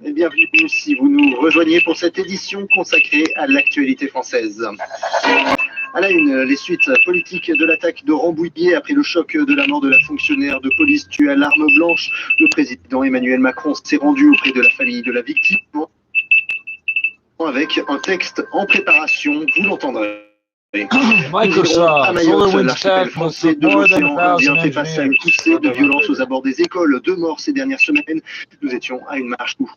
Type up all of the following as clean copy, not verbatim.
Et bienvenue si vous nous rejoignez pour cette édition consacrée à l'actualité française. À la une, les suites politiques de l'attaque de Rambouillet après le choc de la mort de la fonctionnaire de police tuée à l'arme blanche. Le président Emmanuel Macron s'est rendu auprès de la famille de la victime avec un texte en préparation, vous l'entendrez. Microsoft, à Mayotte, l'archipel français de l'océan Indien fait face à une poussée de violence aux abords des écoles. 2 morts ces dernières semaines. Nous étions à une marche où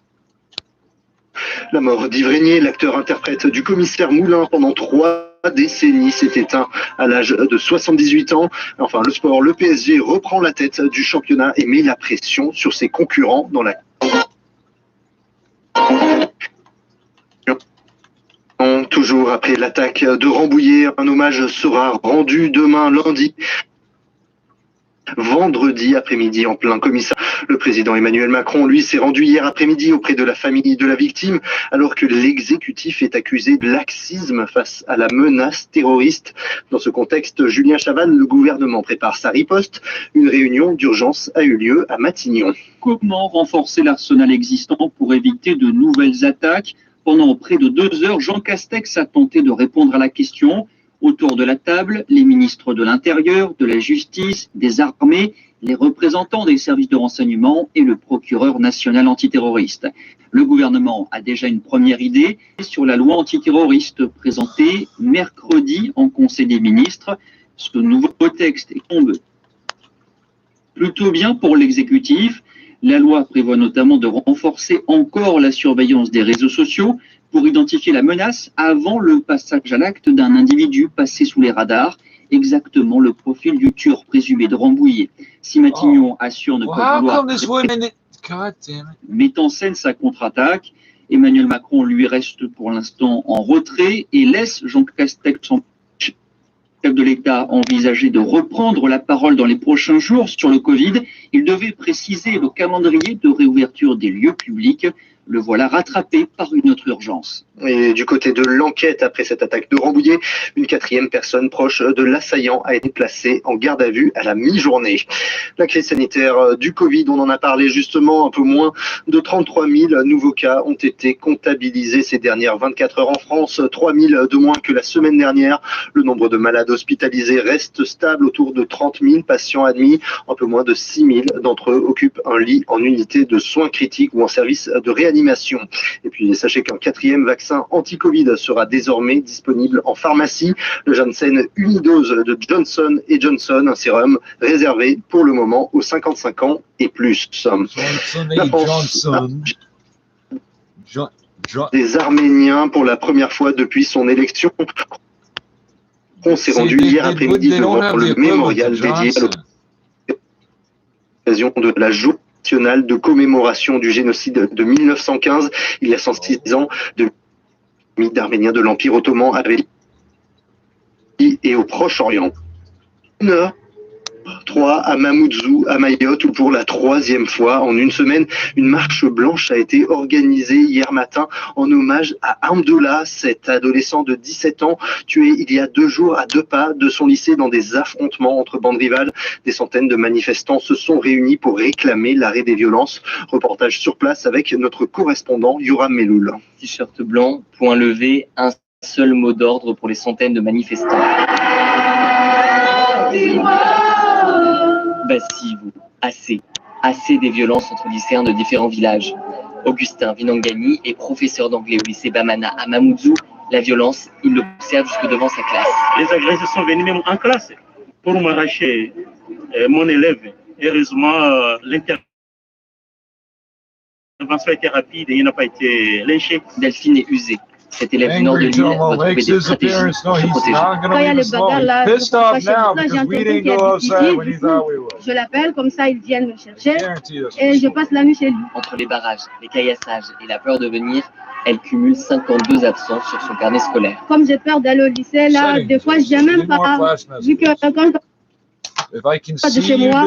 la mort d'Yves, l'acteur interprète du commissaire Moulin pendant 3 décennies, s'est éteint à l'âge de 78 ans. Enfin, le sport, le PSG reprend la tête du championnat et met la pression sur ses concurrents dans la... Toujours après l'attaque de Rambouillet, un hommage sera rendu demain lundi. Vendredi après-midi en plein commissariat. Le président Emmanuel Macron, lui, s'est rendu hier après-midi auprès de la famille de la victime, alors que l'exécutif est accusé de laxisme face à la menace terroriste. Dans ce contexte, Julien Chaval, le gouvernement prépare sa riposte. Une réunion d'urgence a eu lieu à Matignon. Comment renforcer l'arsenal existant pour éviter de nouvelles attaques? Pendant près de 2 heures, Jean Castex a tenté de répondre à la question. Autour de la table, les ministres de l'Intérieur, de la Justice, des Armées, les représentants des services de renseignement et le procureur national antiterroriste. Le gouvernement a déjà une première idée sur la loi antiterroriste présentée mercredi en Conseil des ministres. Ce nouveau texte tombe plutôt bien pour l'exécutif. La loi prévoit notamment de renforcer encore la surveillance des réseaux sociaux pour identifier la menace avant le passage à l'acte d'un individu passé sous les radars, exactement le profil du tueur présumé de Rambouillet. Si Matignon assure ne pas vouloir met en scène sa contre-attaque, Emmanuel Macron lui reste pour l'instant en retrait et laisse Jean Castex en chef de l'État envisager de reprendre la parole dans les prochains jours sur le Covid. Il devait préciser le calendrier de réouverture des lieux publics. Le voilà rattrapé par une autre urgence. Et du côté de l'enquête, après cette attaque de Rambouillet, une 4e personne proche de l'assaillant a été placée en garde à vue à la mi-journée. La crise sanitaire du Covid, on en a parlé justement, un peu moins de 33 000 nouveaux cas ont été comptabilisés ces dernières 24 heures en France, 3 000 de moins que la semaine dernière. Le nombre de malades hospitalisés reste stable, autour de 30 000 patients admis. Un peu moins de 6 000 d'entre eux occupent un lit en unité de soins critiques ou en service de réanimation. Et puis sachez qu'un 4e vaccin anti-Covid sera désormais disponible en pharmacie. Le Janssen Unidose de Johnson & Johnson, un sérum réservé pour le moment aux 55 ans et plus. La France des Arméniens pour la première fois depuis son élection. On s'est rendu hier après-midi devant le mémorial dédié à l'occasion de la journée de commémoration du génocide de 1915, il y a 106 ans, de mythe d'Arméniens de l'Empire ottoman avec et au Proche-Orient. 3 à Mamoudzou, à Mayotte, où pour la 3e fois en une semaine, une marche blanche a été organisée hier matin en hommage à Amdoula, cet adolescent de 17 ans tué il y a 2 jours à 2 pas de son lycée dans des affrontements entre bandes rivales. Des centaines de manifestants se sont réunis pour réclamer l'arrêt des violences. Reportage sur place avec notre correspondant Yoram Meloul. T-shirt blanc, point levé, un seul mot d'ordre pour les centaines de manifestants. Bassivez-vous, assez des violences entre lycéens de différents villages. Augustin Vinangani est professeur d'anglais au lycée Bamana à Mamoudzou. La violence, il l'observe jusque devant sa classe. Les agresseurs sont venus même en classe pour m'arracher mon élève. Heureusement, l'intervention était rapide et il n'a pas été lynché. Delphine est usée. Cet élève du nord de l'île va trouver des stratégies pour se protéger. Quand il y a le bagarre là, je l'appelle, comme ça ils viennent me chercher et je passe la nuit chez lui. Entre les barrages, les caillassages et la peur de venir, elle cumule 52 absences sur son carnet scolaire. Comme j'ai peur d'aller au lycée là, des fois je viens même pas, vu que quand de chez moi,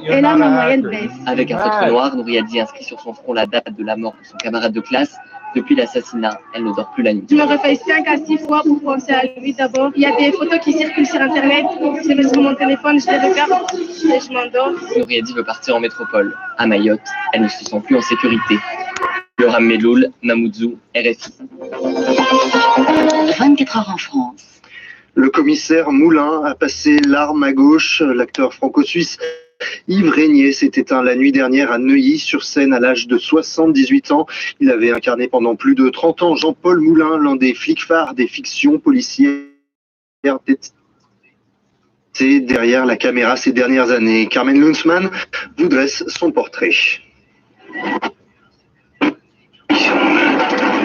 et là ma moyenne baisse. Avec un feutre noir, Nouriadi inscrit sur son front la date de la mort de son camarade de classe. Depuis l'assassinat, elle ne dort plus la nuit. Je me réveille 5 à 6 fois pour penser à lui d'abord. Il y a des photos qui circulent sur Internet. Je les mets sur mon téléphone, je les regarde et je m'endors. Nouriadi veut partir en métropole. À Mayotte, elle ne se sent plus en sécurité. Laura Meloul, Mamoudzou, RFI. 24 heures en France. Le commissaire Moulin a passé l'arme à gauche. L'acteur franco-suisse Yves Régnier s'est éteint la nuit dernière à Neuilly-sur-Seine à l'âge de 78 ans. Il avait incarné pendant plus de 30 ans Jean-Paul Moulin, l'un des flics phares des fictions policières derrière la caméra ces dernières années. Carmen Lunsmann vous dresse son portrait.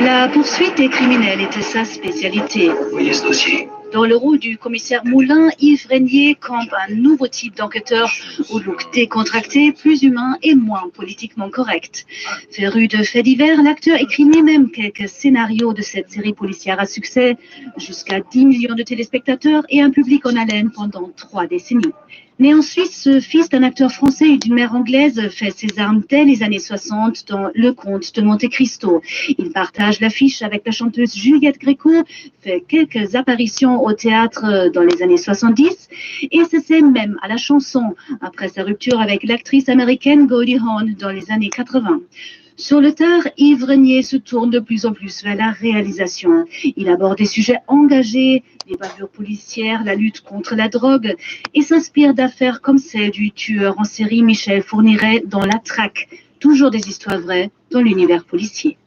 La poursuite des criminels était sa spécialité. Voyez ce dossier. Dans le rôle du commissaire Moulin, Yves Régnier campe un nouveau type d'enquêteur au look décontracté, plus humain et moins politiquement correct. Féru de faits divers, l'acteur écrit lui-même quelques scénarios de cette série policière à succès, jusqu'à 10 millions de téléspectateurs et un public en haleine pendant 3 décennies. Né en Suisse, ce fils d'un acteur français et d'une mère anglaise fait ses armes dès les années 60 dans Le Comte de Monte Cristo. Il partage l'affiche avec la chanteuse Juliette Gréco, fait quelques apparitions au théâtre dans les années 70 et s'essaie même à la chanson après sa rupture avec l'actrice américaine Goldie Hawn dans les années 80. Sur le tard, Yves Régnier se tourne de plus en plus vers la réalisation. Il aborde des sujets engagés, les bavures policières, la lutte contre la drogue et s'inspire d'affaires comme celle du tueur en série Michel Fourniret dans La Traque. Toujours des histoires vraies dans l'univers policier.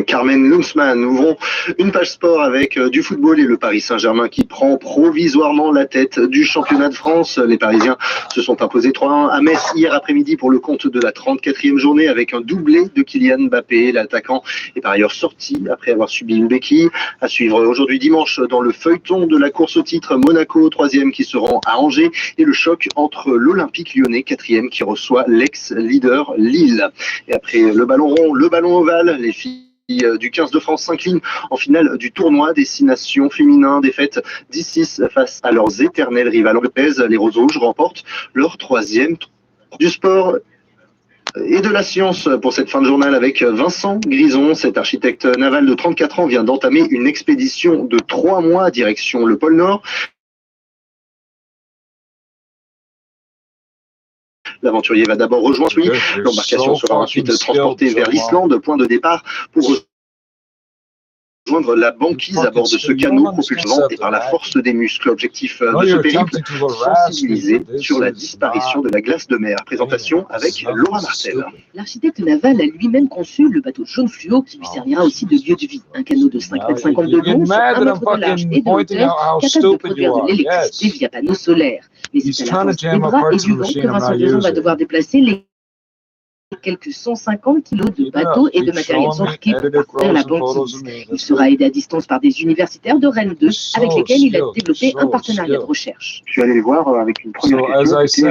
Carmen Lunsmann, ouvrons une page sport avec du football et le Paris Saint-Germain qui prend provisoirement la tête du championnat de France. Les Parisiens se sont imposés 3-1 à Metz hier après-midi pour le compte de la 34e journée avec un doublé de Kylian Mbappé. L'attaquant est par ailleurs sorti après avoir subi une béquille. À suivre aujourd'hui dimanche dans le feuilleton de la course au titre, Monaco 3e qui se rend à Angers et le choc entre l'Olympique Lyonnais 4e qui reçoit l'ex-leader Lille. Et après le ballon rond, le ballon ovale, les filles du 15 de France s'inclinent en finale du tournoi Destination féminin. Défaite 10-6 face à leurs éternels rivales anglaises. Les Roses-Rouges remportent leur 3e du sport et de la science pour cette fin de journal avec Vincent Grison. Cet architecte naval de 34 ans vient d'entamer une expédition de 3 mois direction le pôle Nord. L'aventurier va d'abord rejoindre lui. L'embarcation sera ensuite transportée vers l'Islande, point de départ pour rejoindre la banquise à bord de ce canot propulsé par la force des muscles. Objectif de ce périple, sensibiliser sur la disparition de la glace de mer. Présentation avec Laura Martel. L'architecte naval a lui-même conçu le bateau jaune fluo qui lui servira aussi de lieu de vie. Un canot de 5,50 m de long, 1 mètre de large et de hauteur, capable de produire de l'électricité via panneaux solaires. Mais c'est à la force des bras et du vent que Vincent Grison va devoir déplacer les quelques 150 kilos de bateaux et de matériel embarqués pour parcourir la banquise. Il sera aidé à distance par des universitaires de Rennes 2 avec lesquels il a développé un partenariat de recherche. Je suis allé les voir avec une première question.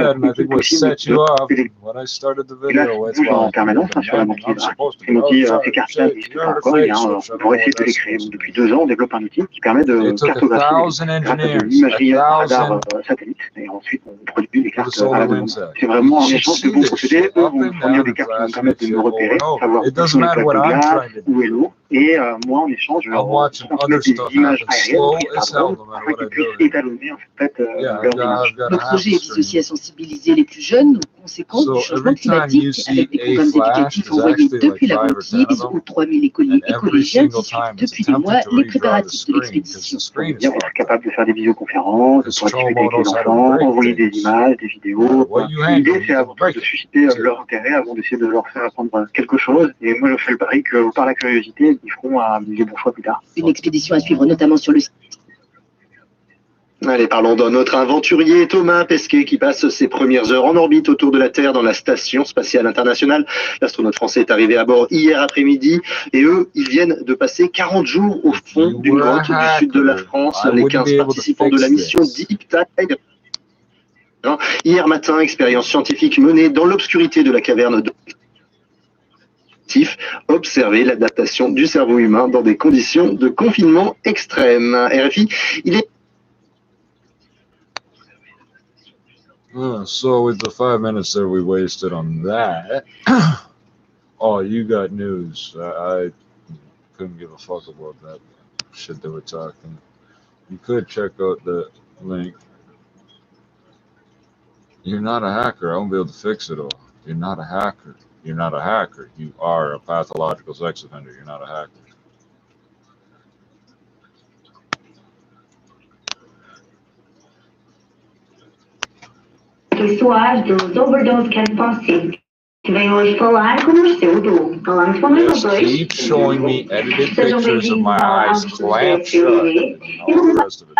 Bouge en permanence sur la banquise. Ils m'ont dit ces cartes-là, on pourrait essayer de les créer. Depuis 2 ans, on développe un outil qui permet de cartographier grâce à de l'imagerie radar satellite. Et ensuite, on produit des cartes à la demande. C'est vraiment un échange de bons procédés. Eux vont fournir des cartes qui vont permettre de me repérer, savoir où sont les plaques de glace, où est l'eau. Et moi, en échange, je leur transmets des images aériennes afin qu'ils puissent étalonner en fait leur image. Le projet vise aussi à sensibiliser les plus jeunes aux conséquences du changement climatique avec des programmes éducatifs envoyés depuis la banquise aux 3000 écoliers et collégiens qui suivent depuis des mois les préparatifs de l'expédition. Bien être capable de faire des visioconférences, de discuter avec les enfants, envoyer des images, des vidéos. L'idée, c'est avant tout de susciter leur intérêt avant d'essayer de leur faire apprendre quelque chose. Et moi, je fais le pari que par la curiosité, ils feront les bons choix plus tard. Une expédition à suivre notamment sur le site. Allez, parlons d'un autre aventurier, Thomas Pesquet, qui passe ses premières heures en orbite autour de la Terre dans la Station spatiale internationale. L'astronaute français est arrivé à bord hier après-midi et eux, ils viennent de passer 40 jours au fond d'une grotte du sud de la France. Les 15 participants de la mission Deep Tide. Hier matin, expérience scientifique menée dans l'obscurité de la caverne de observer l'adaptation du cerveau humain dans des conditions de confinement extrêmes. RFI, il est So with the 5 minutes that we wasted on that, oh, you got news. I couldn't give a fuck about that shit they were talking. You could check out the link. You're not a hacker. I won't be able to fix it all. You're not a hacker. You're not a hacker. You are a pathological sex offender. You're not a hacker. Pessoais dos Overdose Campus que vem hoje falar com o seu do. Falamos com nós dois. Keep showing me edited pictures of my eyes clamped shut. All the rest of it.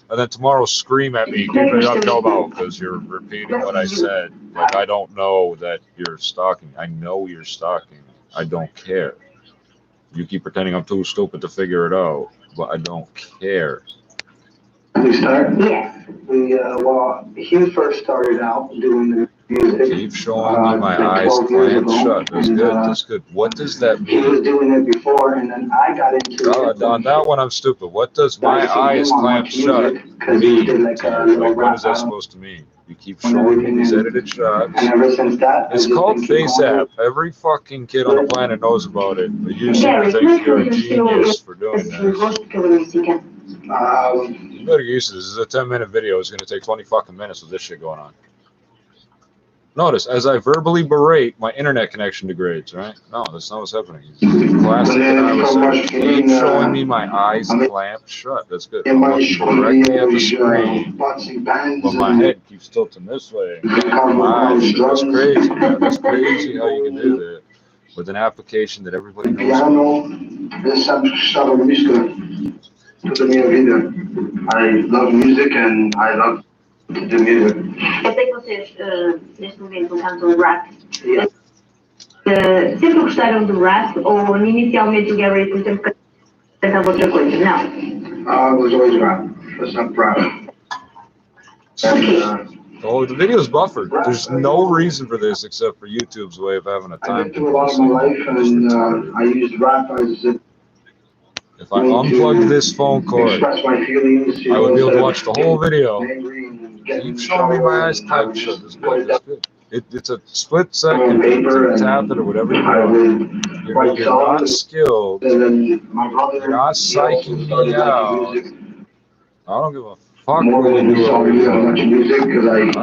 And then tomorrow scream at me, keep it up, no, because you're repeating what I said. Like, I don't know that you're stalking. I know you're stalking. I don't care. You keep pretending I'm too stupid to figure it out, but I don't care. We start? Yes. Well, he first started out doing the music. Keep showing me my eyes clamped shut. That's good. That's good. What does that mean? He was doing it before, and then I got into it. On that one, I'm stupid. What does my eyes clamped shut mean? Like, what is that supposed to mean? You keep showing me these edited shots. And ever since that, it's called FaceApp. Every fucking kid on the planet knows about it. But you seem to think you're a genius for doing this. You better get used to this. This is a 10-minute video. It's going to take 20 fucking minutes with this shit going on. Notice, as I verbally berate, my internet connection degrades, right? No, that's not what's happening. Classic keep showing me my eyes clamped shut. That's good. I'm looking directly at the screen, but my head keeps tilting this way. My eyes, that's crazy, man. That's crazy how you can do that with an application that everybody knows about. I love music and I love to do music. Eu sei que vocês, neste momento, cantam rap. Sempre gostaram do rap ou inicialmente o Gary, por exemplo, cantava outra coisa? Não. It was always rap. It's not rap. Oh, the video's buffered. There's no reason for this except for YouTube's way of having a time. I've been through a lot of my life, and I used rap as a if I unplug this phone cord, I would be able to watch the whole video. Keep showing me my eyes clamped shut. That's good. That's good. It's a split second to tap it or whatever you want. You're not skilled. You're not psyching me out. I don't give a fuck what you do over here. I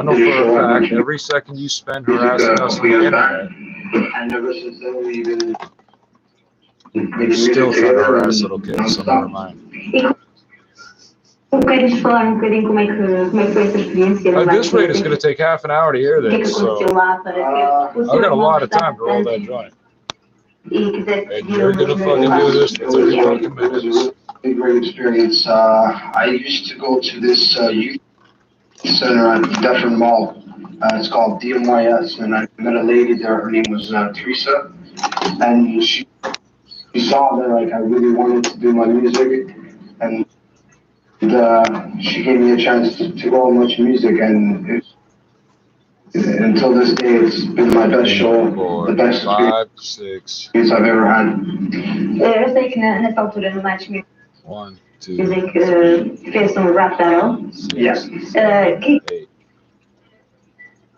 know for a fact every second you spend harassing us on the internet, you're still trying to harass little kids, so never mind. Queres falar bocadinho como é que foi essa experiência? At this rate, it's going to take half an hour to hear this, so I've got a lot of time to roll that joint. And you're going to fucking do this for 30 fucking minutes. A great experience. I used to go to this youth center at Dufferin Mall. It's called DMYS, and I met a lady there. Her name was Teresa, and she saw that like I really wanted to do my music, and she gave me a chance to go and watch music, and until this day, it's been my best show, the best experience I've ever had. Eu sei que nessa altura no Match Music 1, 2, fez rap battle. Yes.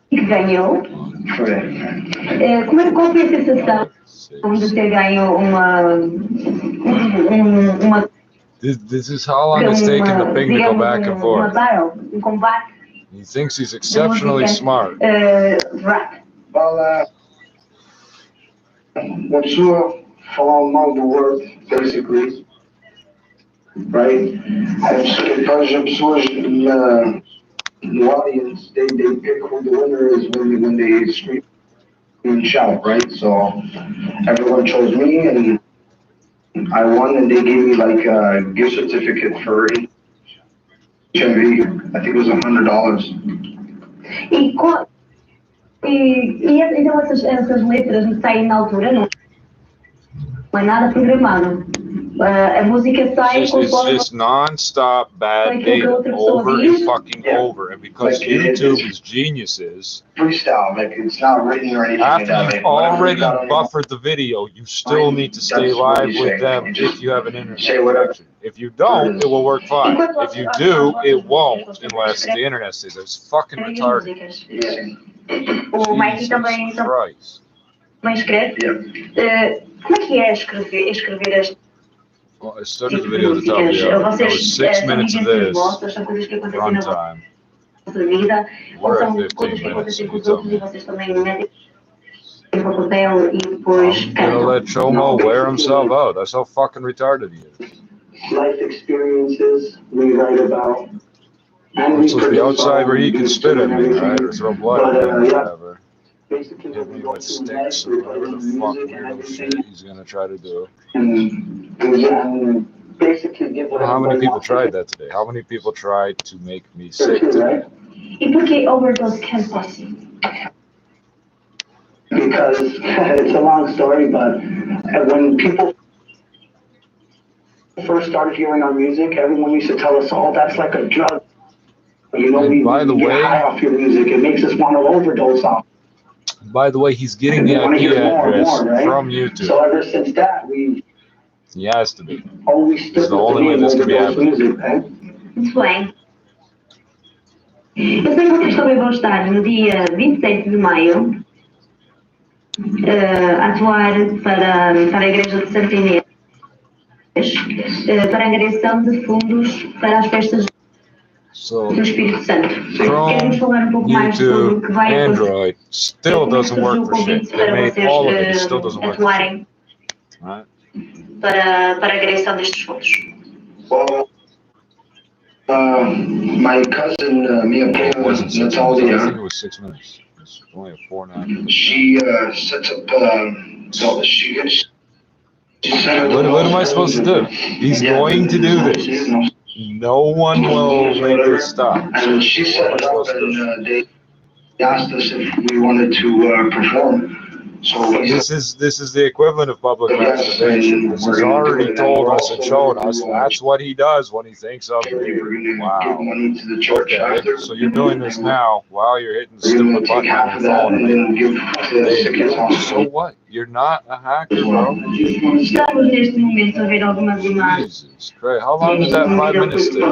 Que ganhou. Qual foi a sensação de ter ganho uma This is how long it's taken the ping to go back and forth. Combate. He thinks he's exceptionally smart. Rap. Well, uma pessoa falar mal do word, basically, right? Because as pessoas no audience, they pick who the winner is when they scream and shout, right? So everyone chose me, and I won, and they gave me like a gift certificate for HMV. I think it was $100. Então essas letras saem na altura, não é nada programado. A música sai it's just non-stop bad data over and fucking over, and because YouTube is geniuses, freestyle, like it's not written or anything. After you've already buffered the video, you still need to stay live with them if you have an internet connection. If you don't, it will work fine. If you do, it won't unless the internet stays. It's fucking retarded. Jesus Christ. Como é que é escrever este? Well, I started the video at the top of the hour. That was 6 minutes of this runtime. de vida, ou We're são at 15 coisas que minutes, acontecem so com you os tell outros e me. vocês também metem no papel e depois I'm gonna let Chomo wear himself out. That's how fucking retarded he is. Life experiences we write about. I'm supposed to be outside where he can spit at me, right? Or throw blood at me or whatever. Basically, Hit we me go with through sticks life, or whatever the recording fuck music and weirdo everything. shit he's gonna try to do. And basically give what How many everybody people wants to tried hear, that today? How many people tried to make me sick too, today? right? E porquê overdose can possible? Because it's a long story, but when people first started hearing our music, everyone used to tell us, "Oh, that's like a drug. You know, And we by the get way, high off your music. It makes us want to overdose on." by the way, he's getting the Want to IP hear more and address more, right? from YouTube. So ever since that, we He has to be. always This stick is the with the only way name this can be overdose happening. music, right? Muito bem. Eu sei que vocês também vão estar no dia 27 de maio a atuar para a Igreja de Santa Inês, para a angariação de fundos para as festas So, do Espírito Santo. Chrome, Queremos falar um pouco mais sobre o YouTube, que vai acontecer. Android still Como é que doesn't surgiu work o for shit. convite They para made vocês all of it. It still doesn't work for shit. atuarem Right? para a angariação destes fundos? Well, my cousin, Mia It wasn't 6 minutes. I Natalia, think it was 6 minutes. It's only a 4.5 minutes. she sets up, so she set up What am I supposed to do? He's going to do this. No one will make this stop. So And she what set am I it up supposed to do? and they asked us if we wanted to perform. So we This is the equivalent of public masturbation. This has already told us and shown us that's what he does when he thinks of me. Wow. Okay, so you're doing this now while you're hitting the stupid button on your phone and so what? You're not a hacker, bro. Estamos neste momento a ver algumas imagens. Jesus Christ. How long did that 5 minutes take?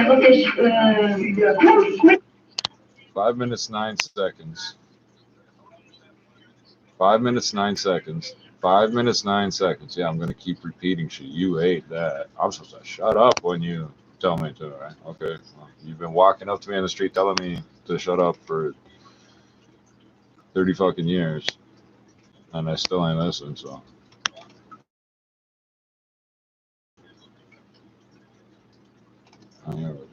Vocês, 5 minutes, 9 seconds. 5 minutes, 9 seconds. 5 minutes, 9 seconds. Yeah, I'm going to keep repeating shit. You ate that. I'm supposed to shut up when you tell me to, right? Okay. Well, you've been walking up to me on the street telling me to shut up for 30 fucking years. And I still ain't listening, so. Oh, here we go.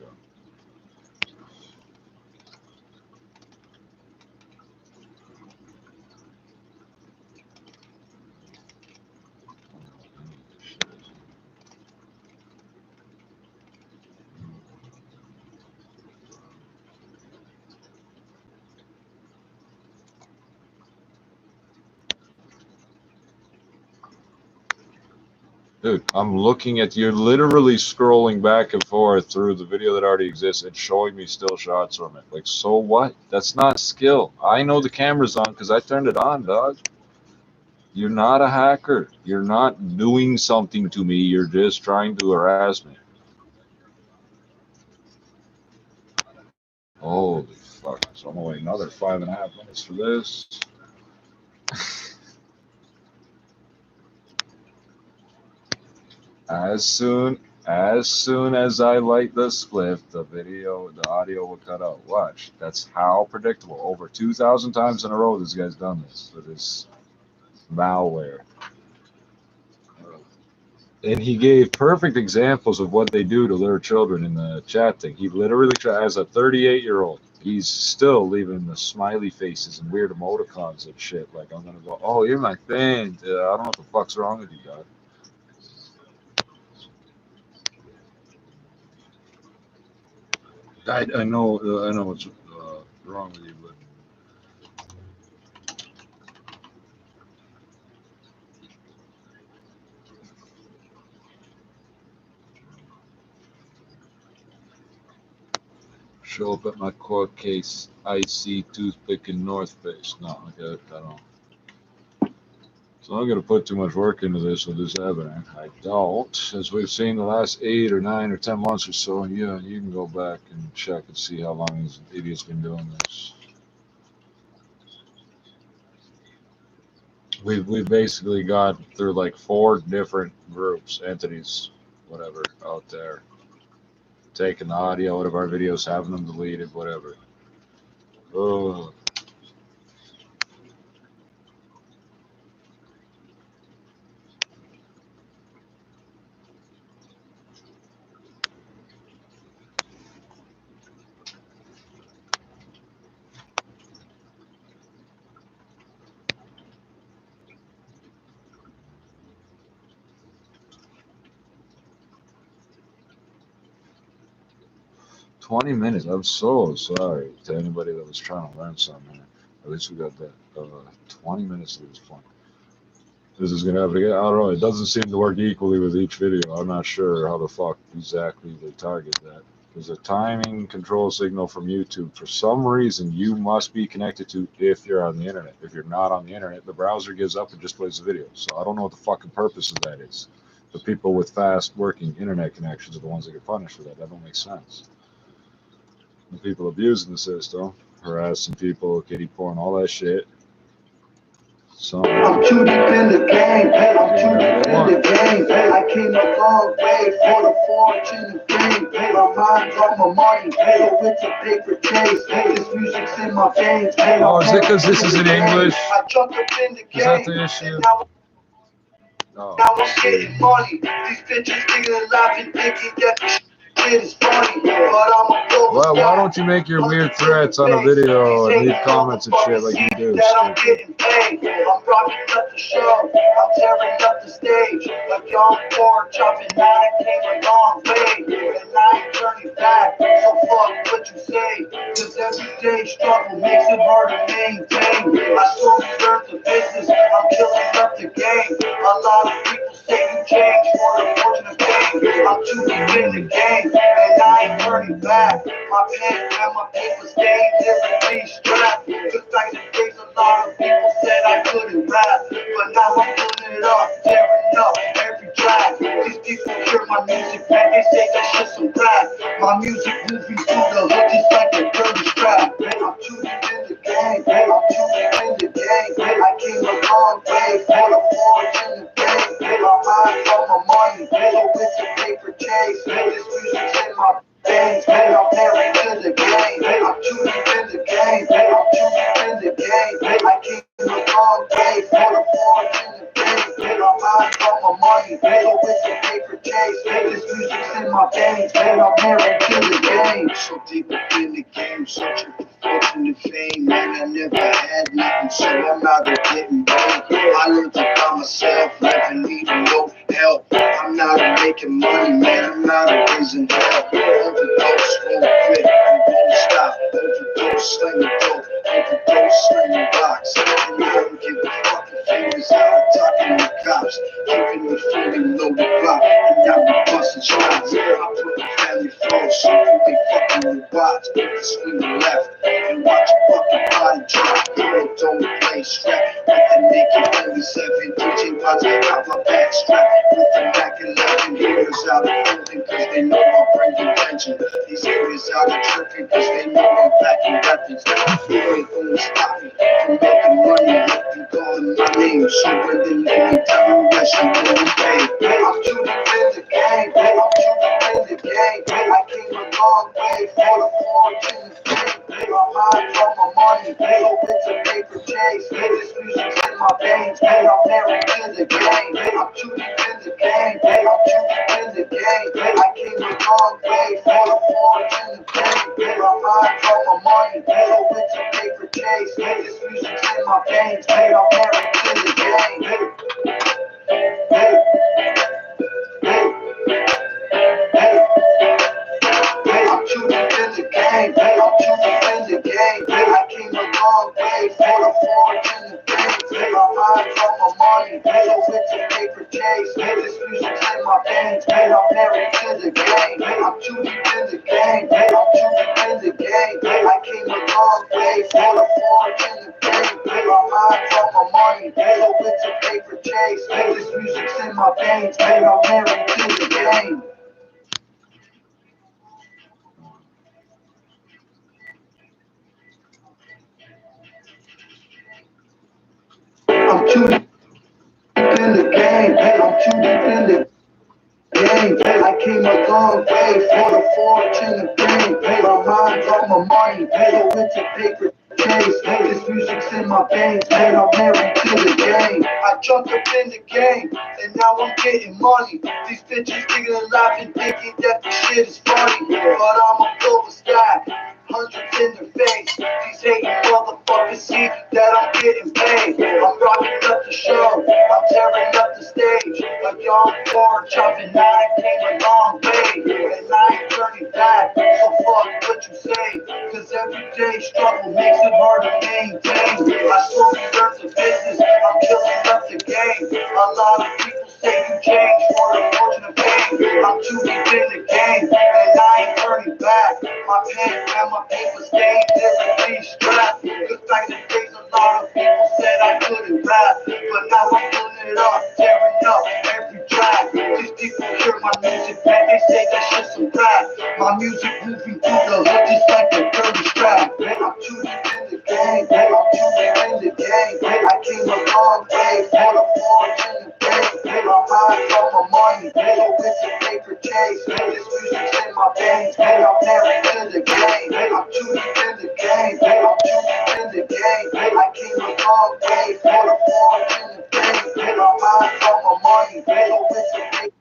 Dude, I'm looking at you, literally scrolling back and forth through the video that already exists and showing me still shots from it. Like, so what? That's not skill. I know the camera's on because I turned it on, dog. You're not a hacker. You're not doing something to me. You're just trying to harass me. Holy fuck. So I'm gonna wait another 5.5 minutes for this. As soon as I light the spliff, the audio will cut out. Watch. That's how predictable. Over 2,000 times in a row this guy's done this for this malware. And he gave perfect examples of what they do to their children in the chat thing. He literally, as a 38-year-old, he's still leaving the smiley faces and weird emoticons and shit. Like, I'm gonna go, oh, you're my fan. I don't know what the fuck's wrong with you, dog. I know what's wrong with you, but show up at my court case, IC toothpick in North Face. No, okay, I don't. So I'm gonna put too much work into this with this evidence. I don't, as we've seen the last 8 or 9 or 10 months or so. And yeah, you can go back and check and see how long these idiots been doing this. We've basically got through like 4 different groups, entities, whatever, out there. taking the audio out of our videos, having them deleted, whatever. Oh. $20 minutes. I'm so sorry to anybody that was trying to learn something. At least we got that 20 minutes of this fun. This is gonna have to get. I don't know. It doesn't seem to work equally with each video. I'm not sure how the fuck exactly they target that. There's a timing control signal from YouTube. For some reason, you must be connected to if you're on the internet. If you're not on the internet, the browser gives up and just plays the video. So I don't know what the fucking purpose of that is. The people with fast working internet connections are the ones that get punished for that. That don't make sense. The people abusing the system, harassing people, kiddie porn, all that shit. So I'm too deep in the game, I'm too deep in the game. I came a long way for the fortune and fame. My mind's on my money, so it's a paper chase. This music's in my veins. Oh, is it because this is in English? I jumped up in the game. Is that the issue? Now I'm getting money. These bitches thinking laughing, thinking that shit is funny. But I'm a well, why don't you make your weird threats on a video and leave comments and shit like you do? I'm getting paid. I'm rocking up the show. I'm tearing up the stage. Like young Ford chopping out, I came a long way. And I ain't turning back. So fuck what you say. Cause everyday struggle makes it hard to maintain. I slowly learned the business. I'm killing up the game. A lot of people say you change for the fortune of fame. I'm too deep in the game. And I ain't turning back. My pen and my paper stay differently strapped. Cause back in the days a lot of people said I couldn't rap. But now I'm pulling it up, tearing up every track. These people hear my music, man, they say that shit's some rap. My music moving through the hood just like a dirty strap. I'm too deep in the game, I'm too deep in the game. I came a long way for the fortune and fame. My mind's on my money, so it's a paper chase. This music's in my veins, I'm married to the game. I'm too deep in the game, I'm too deep in the game. I came a long way for the fortune and fame. My mind's on my money, so it's a paper chase. This music's in my veins, I'm married to the game. So deep in the game, searching for fortune and fame. Man, I never had nothing, so I'm out there getting paid. I learned to buy myself, never needing no help. I'm not making money, man, I'm not raising hell. Overdose, won't quit, I won't stop. Overdose, slinging dope, overdose, slinging rocks. And I don't give a fuck if fingers out talking to cops. Keeping me fully loaded block, and now we busting shots. I put the family first, so who they fucking will watch. Swing left, and watch a fucking body drop. Girl, don't play strap, with the naked only 7 DJ pots. Got my back strap, with the back 11 haters out of holding, cause they know I'm bringing attention. These haters out of tripping, cause they know I'm packing weapons. You ain't gonna stop me from making money, if you calling my name. So when they lay me down, yes, you will be paid. I'm too deep in the game, I'm too deep in the game. I came a long way for the fortune and fame. My mind's on my money, so it's a paper chase. This music's in my veins, I'm married to the game. I'm too deep in the game, I'm too deep in the game. I came a long way for the fortune and fame. My mind's on my money, so it's a paper chase. This music's in my veins, I'm married to the game. I'm too deep in the game, I'm too deep in the game. I came a long way for the fortune and fame. My mind's on my money, so it's a paper chase. This music's in my veins, I'm married to the game. I'm too deep in the game, I'm too deep in the game. I came a long way for the fortune and fame. My mind's on my money, so it's a paper chase. This music's in my veins, I'm married to the game. I'm too deep in the game, I'm too deep in the game. game. I came a long way for the fortune and fame. My mind's on my money, so it's a paper chase. This music's in my veins, man, I'm married to the game. I jumped up in the game, and now I'm getting money. These bitches giggling and laughing, thinking that this shit is funny. But I'm a silver sky, hundreds in their face. These hating motherfuckers see that I'm getting paid. I'm rocking up the show, I'm tearing up the stage. A young board chopping, now I came a long way. And I ain't turning back, so fuck what you say. Cause everyday struggle makes it hard to maintain. I slowly learned the business, I'm killing up the game. A lot of people say you change for the fortune of fame. I'm too deep in the game, and I ain't turning back. My pen and my paper stay everything strapped. Cause back in the days a lot of people said I couldn't rap, but now I'm pulling it up, tearing up every track. These people hear my music, man, they say that shit's some rap. My music moving through the hood just like a dirty strap. I'm too deep in the game, I'm too deep in the game. I came a long way for the fortune and fame. My mind's on my money, so it's a paper chase. This music's in my veins, I'm married to the game. I'm too deep in the game, I'm too deep in the game. I came a long way for the fortune and fame. My mind's on my money, so it's a paper.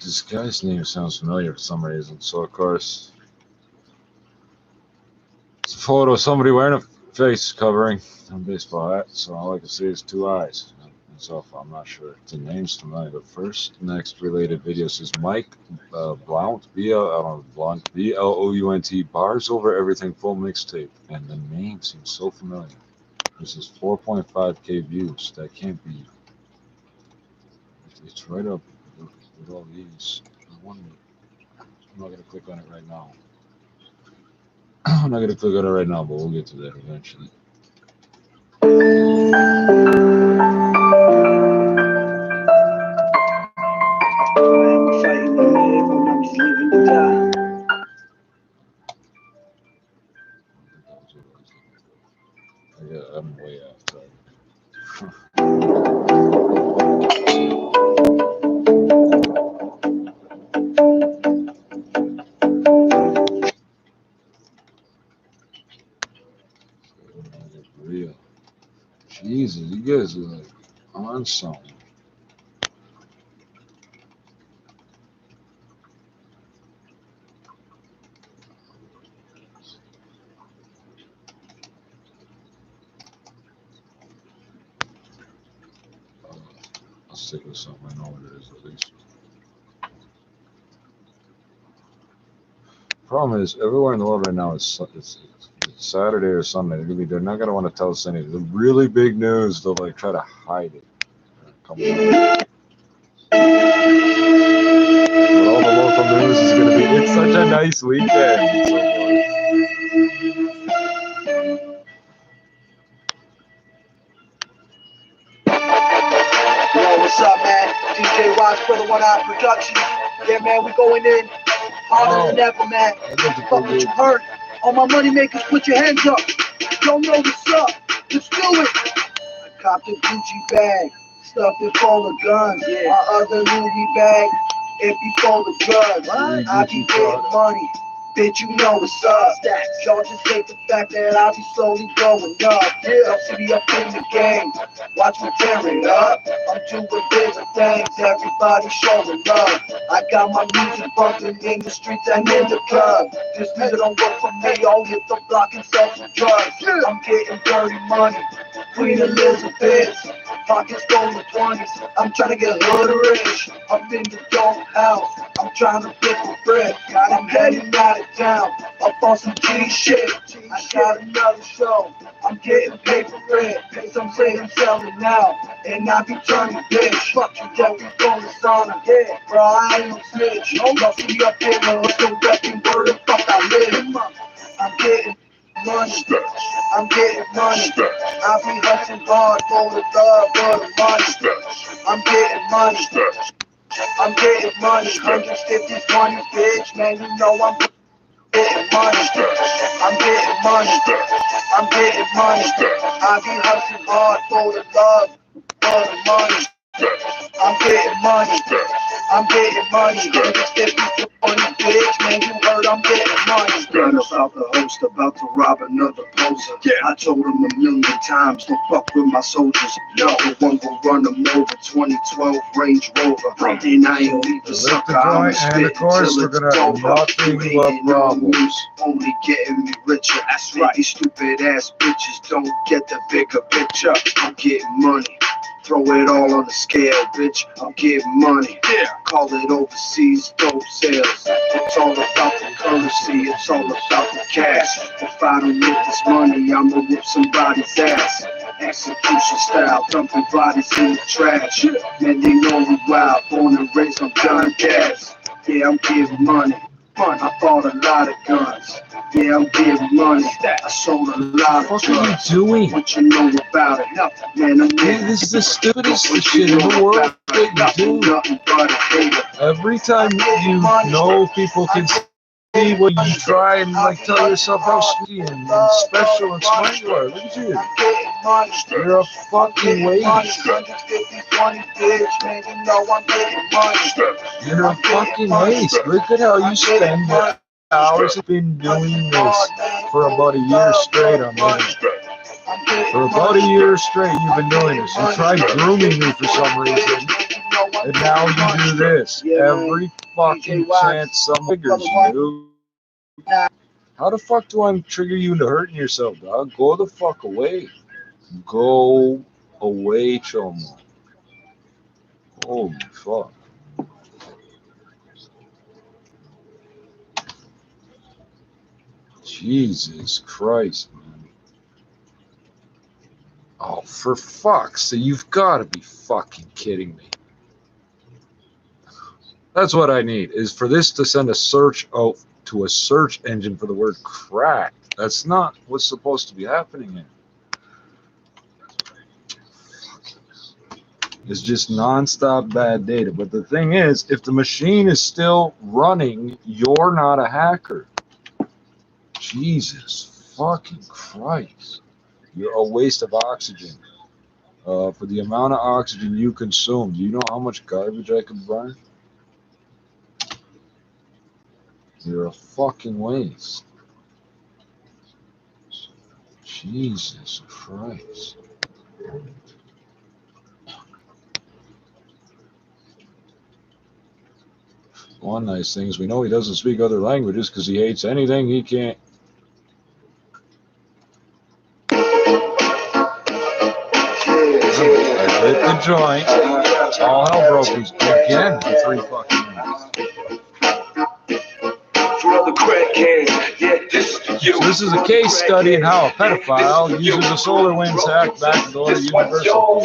This guy's name sounds familiar for some reason. So of course, it's a photo of somebody wearing a face covering and a baseball hat. So all I can see is two eyes. So I'm not sure the name's familiar. But first, next related video says Mike Blount, B-L-O-U-N-T, bars over everything full mixtape, and the name seems so familiar. This is 4.5K views. That can't be. It's right up with all these. I'm not gonna click on it right now. I'm not gonna click on it right now, but we'll get to that eventually. I'm fighting to live, and I'm just living to die. I'm way off target. Real. Jesus, you guys are like on something. I'll stick with something I know what it is at least. Problem is, everywhere in the world right now it's Saturday or Sunday. They're not gonna want to tell us anything. The really big news, they'll like try to hide it. Come on. But all the local news is gonna be. It's such a nice weekend. Yo, what's up, man? DJ Watch, Brother One Eye Productions. Yeah, man, we going in harder than ever, man. Fuck what you heard. All my money makers, put your hands up. Don't know what's up. Let's do it. I copped a Gucci bag, stuffed it full of guns. My other Louis bag, it be full of drugs. I be getting money. Bitch, you know what's up. Y'all just hate the fact that I be slowly going up. I'll see up in the game. Watch me tear it up. I'm doing bigger things. Everybody showing love. I got my music bumping in the streets and in the club. This music don't work for me. I'll hit the block and sell some drugs. I'm getting dirty money. Queen Elizabeth. Pockets full of 20s. I'm trying to get hood rich. Up in the dope house. I'm trying to flip a brick. I'm heading out of town. Up on some G shit. I got another show. I'm getting paid for it. Some say I'm selling now. And I be turning bitch. Fuck you, that we going to sauna. Yeah, bro, I ain't no snitch. Y'all see me up in the hood. So repping word the fuck I live. I'm getting money. I'm getting money. I be hustling hard for the love for the money. I'm getting money. I'm getting money. 150 money, bitch. Man, you know I'm getting money. I'm getting money. I'm getting money. I be hustling hard for the love, for the money. I'm getting money. I'm getting money. If you on the bitch, man, you heard I'm getting money. Run about the host, about to rob another poser. I told him a million times, don't fuck with my soldiers. No one gon' run them over. 2012 Range Rover. Then I ain't leave the sucker. I'm and of course, we're gonna have nothing but problems. Only getting me richer. That's right. These stupid ass bitches don't get the bigger picture. I'm getting money. Throw it all on the scale, bitch. I'm getting money. Yeah. Call it overseas dope sales. It's all about the currency. It's all about the cash. If I don't get this money, I'ma whip somebody's ass. Execution style, dumping bodies in the trash. Man, they know we wild. Born and raised on gun gas. Yeah, I'm getting money. I bought a lot of guns. Yeah, I'm getting money. I sold a lot of drugs. What are you doing? What you know about it? Man, I'm this is the stupidest shit in the world that you do. Every time you know people can see when you try and like tell yourself how sweet and special and smart you are. Look at you. You're a fucking waste. You're a fucking waste. Look at how you spend your hours. You've been doing this for about a year straight on me. For about a year straight, you've been doing this. You tried grooming me for some reason, and now you do this. Every fucking chance some triggers you. How the fuck do I trigger you into hurting yourself, dog? Go the fuck away. Go away, Chomo. Holy fuck. Jesus Christ, man. Oh, for fuck's sake, you've got to be fucking kidding me. That's what I need, is for this to send a search out to a search engine for the word crack. That's not what's supposed to be happening here. It's just non-stop bad data. But the thing is, if the machine is still running, you're not a hacker. Jesus fucking Christ. You're a waste of oxygen. For the amount of oxygen you consume, do you know how much garbage I could burn? You're a fucking waste. Jesus Christ. One nice thing is we know he doesn't speak other languages because he hates anything he can't. I lit the joint. All hell broke loose again for 3 fucking minutes. So this is a case study in how a pedophile uses a solar winds hack backdoor to universal.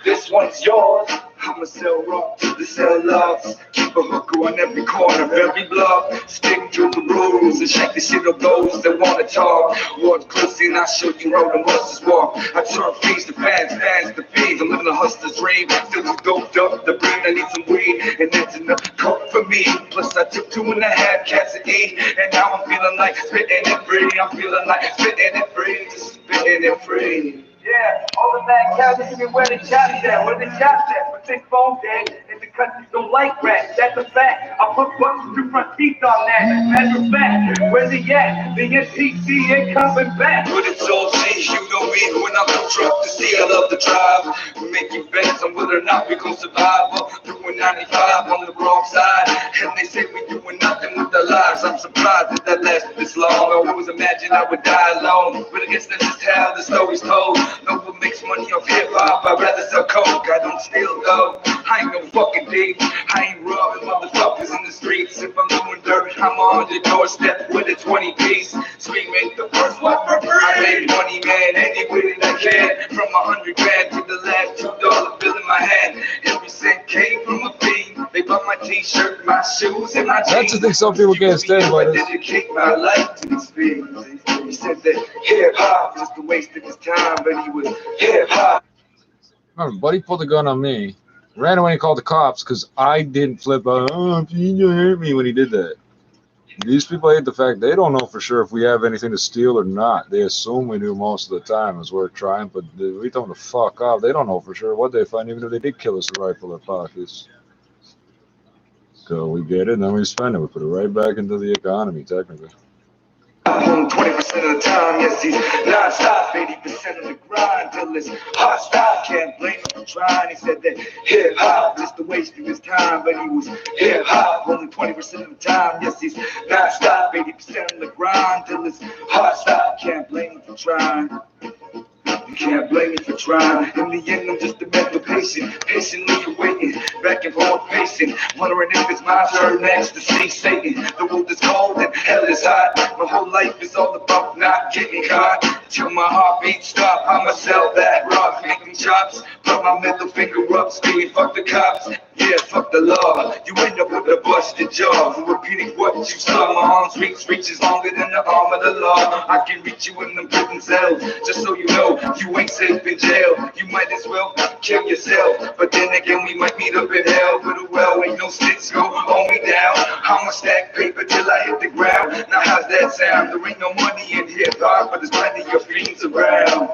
This one's yours. I'ma sell raw to the sell loves. Keep a hooker on every corner, every block. Stick to the rules and shake the shit up those that wanna talk. Walk closely and I'll show you how the horses walk. I turn fiends to fans, fans to fiends. I'm living a hustler's dream. Still too doped up the brain. I need some weed, and that's enough coke for me. Plus I took 2.5 cats a day, and now I'm feeling like spitting it free. I'm feeling like spitting it free, just spitting it free. Yeah, all the bad cows are where the chops at, where the chops at, but they phone dead, and the countries don't like rap, that's a fact. I put buttons to front teeth on that, matter of fact, where they at? The NPC ain't coming back. But it's all changed, you know me, when I'm too drunk to see, I love the drive. Making bets on whether or not we gon' survive, doing 95 on the wrong side, and they say we doing nothing with our lives. I'm surprised that lasted this long. I always imagined I would die alone, but I guess that's just how the story's told. No one makes money off hip-hop, I'd rather sell coke, I don't steal though. I ain't no fucking thief, I ain't robbing motherfuckers in the streets. If I'm doing dirt, I'm on the doorstep with a 20-piece. Screaming the first one for free. I made money, man, any way that I can. From 100 grand to the last $2 bill in my hand. Every cent came from a fee. They bought my t-shirt, my shoes, and my jeans. That's the thing some people can't stand about this. I dedicate my life to these fiends. He said that hip-hop just a waste of his time, but he was hip-hop. Remember, buddy pulled a gun on me, ran away and called the cops because I didn't flip out. Oh, you hurt me when he did that. These people hate the fact they don't know for sure if we have anything to steal or not. They assume we do most of the time as we're trying, but we don't the fuck off. They don't know for sure what they find, even if they did kill us to rifle their pockets. So we get it, and then we spend it. We put it right back into the economy, technically. 20% of the time, yes, he's non-stop, 80% of the grind, till it's hostile, can't blame him for trying. He said that hip-hop, just a waste of his time, but he was hip-hop, only 20% of the time, yes, he's non-stop, 80% of the grind, till it's hostile, can't blame him for trying. You can't blame me for trying. In the end, I'm just a mental patient, patiently waiting, back and forth pacing, wondering if it's my turn next to see Satan. The world is cold and hell is hot. My whole life is all about not getting caught. Till my heartbeat stop, I'ma sell that rock, making chops. Put my middle finger up, screaming fuck the cops. Yeah, fuck the law. You end up with a busted jaw. For repeating what you saw. My arms reaches longer than the arm of the law. I can reach you in them prison cells, just so you know. You ain't safe in jail, you might as well kill yourself. But then again, we might meet up in hell. But well, ain't no sticks go hold me down. I'ma stack paper till I hit the ground. Now how's that sound? There ain't no money in hip hop, but there's plenty of fiends around.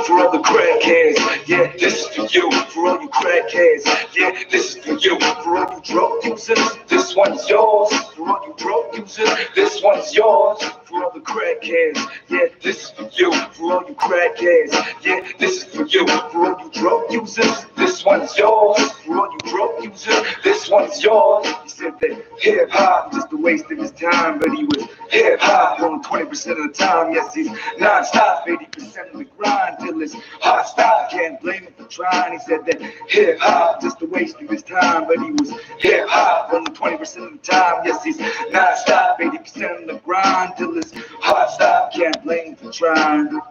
For all the crackheads, yeah, this is for you. For all you crackheads, yeah, this is for you. For all you drug users, this one's yours. For all you drug users, this one's yours. For all the crackheads, yeah, this is for you. For all you crackheads, yeah, this is for you. For all you drug users, this one's yours. For all you drug users, this one's yours. He said that hip hop just a waste of his time, but he was hip hop only 20% of the time. Yes, he's non-stop, 80% of the grind till it's hostile. Can't blame him for trying. He said that hip hop just a waste of his time, but he was hip hop only 20% of the time. Yes, he's non-stop, 80% of the grind till it's hostile. Can't blame him for trying.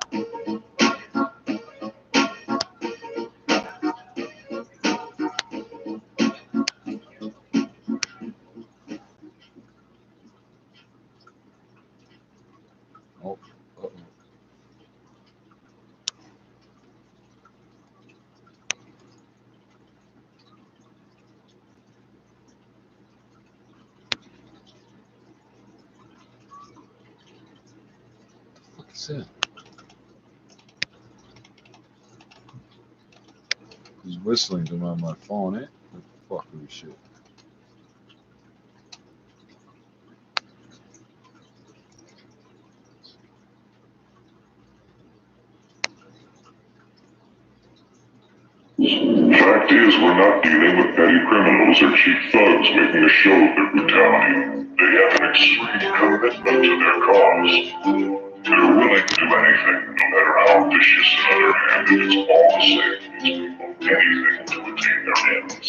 He's whistling to me on my phone, eh? What the fuck is shit? Fact is, we're not dealing with petty criminals or cheap thugs making a show of their brutality. They have an extreme commitment to their cause. They're willing to do anything, no matter how vicious and underhanded. It's all the same. These people do anything to attain their ends.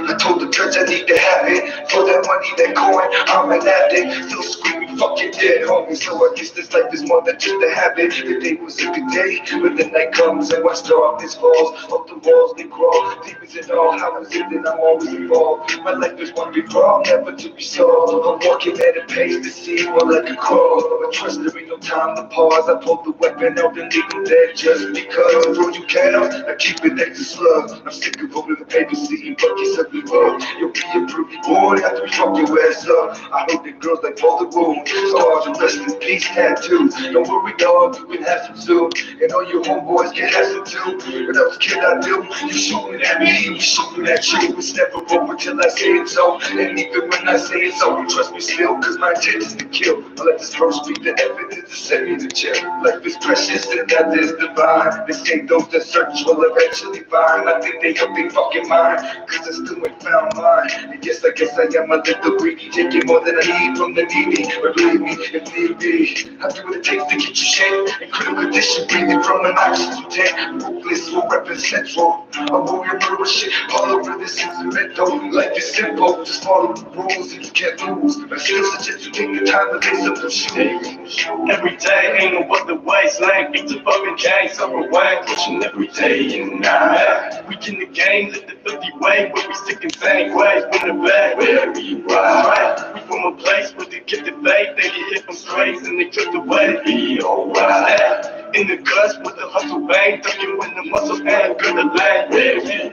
I told the judge I need to have it. For that money, that coin, I'm an addict. Still screaming, fuck you dead, homie. So I guess this life is more than just a habit. The day was a good day, but the night comes and watch darkness falls. Off the walls they crawl, demons and all. How is it that I'm always involved? My life is one big problem, never to be solved. I'm walking at a pace to see more like a crawl. But trust there ain't no time to pause. I pulled the weapon out and leave them dead just because. Bro, you can't, I keep it extra slow. I'm sick of holding the paper, seeing buckets every road. You'll be a pretty boy after we fuck your ass up. I hope the girls like all the wounds. Stars and rest in peace tattoos. Don't worry, dog, you can have some too. And all your homeboys can have some too. What else can I do? You shooting at me, we shooting at you. It's never over till I say it so. And even when I say it so, you trust me still, cause my intent is to kill. I let this verse be the evidence to send me to jail. Life is precious and death is divine. They say those that search will eventually find. I think they up their fucking mind, cause I still ain't found mine. And yes, I guess I am a little greedy, taking more than I need from the needy. But believe me, if need be, I do what it takes to get you shape. In critical condition, breathing from an oxygen tank. Ruthless will represent central. A warrior murder shit all over this instrumental. Life is simple, just follow the rules and you can't lose. I still suggest you take the time to lace up some shoes. Every day ain't no other way. Slang beats a fucking gang, summer way. Pushing every day and night. We in the game, live the filthy way. Where we sick and same ways, win the bag, wherever you ride. Right, we from a place where they get the bay. fake, they get hit from strays and they drift away. Be alright. In the guts with the hustle bang, ducking when the muscle and good the lane. Yeah,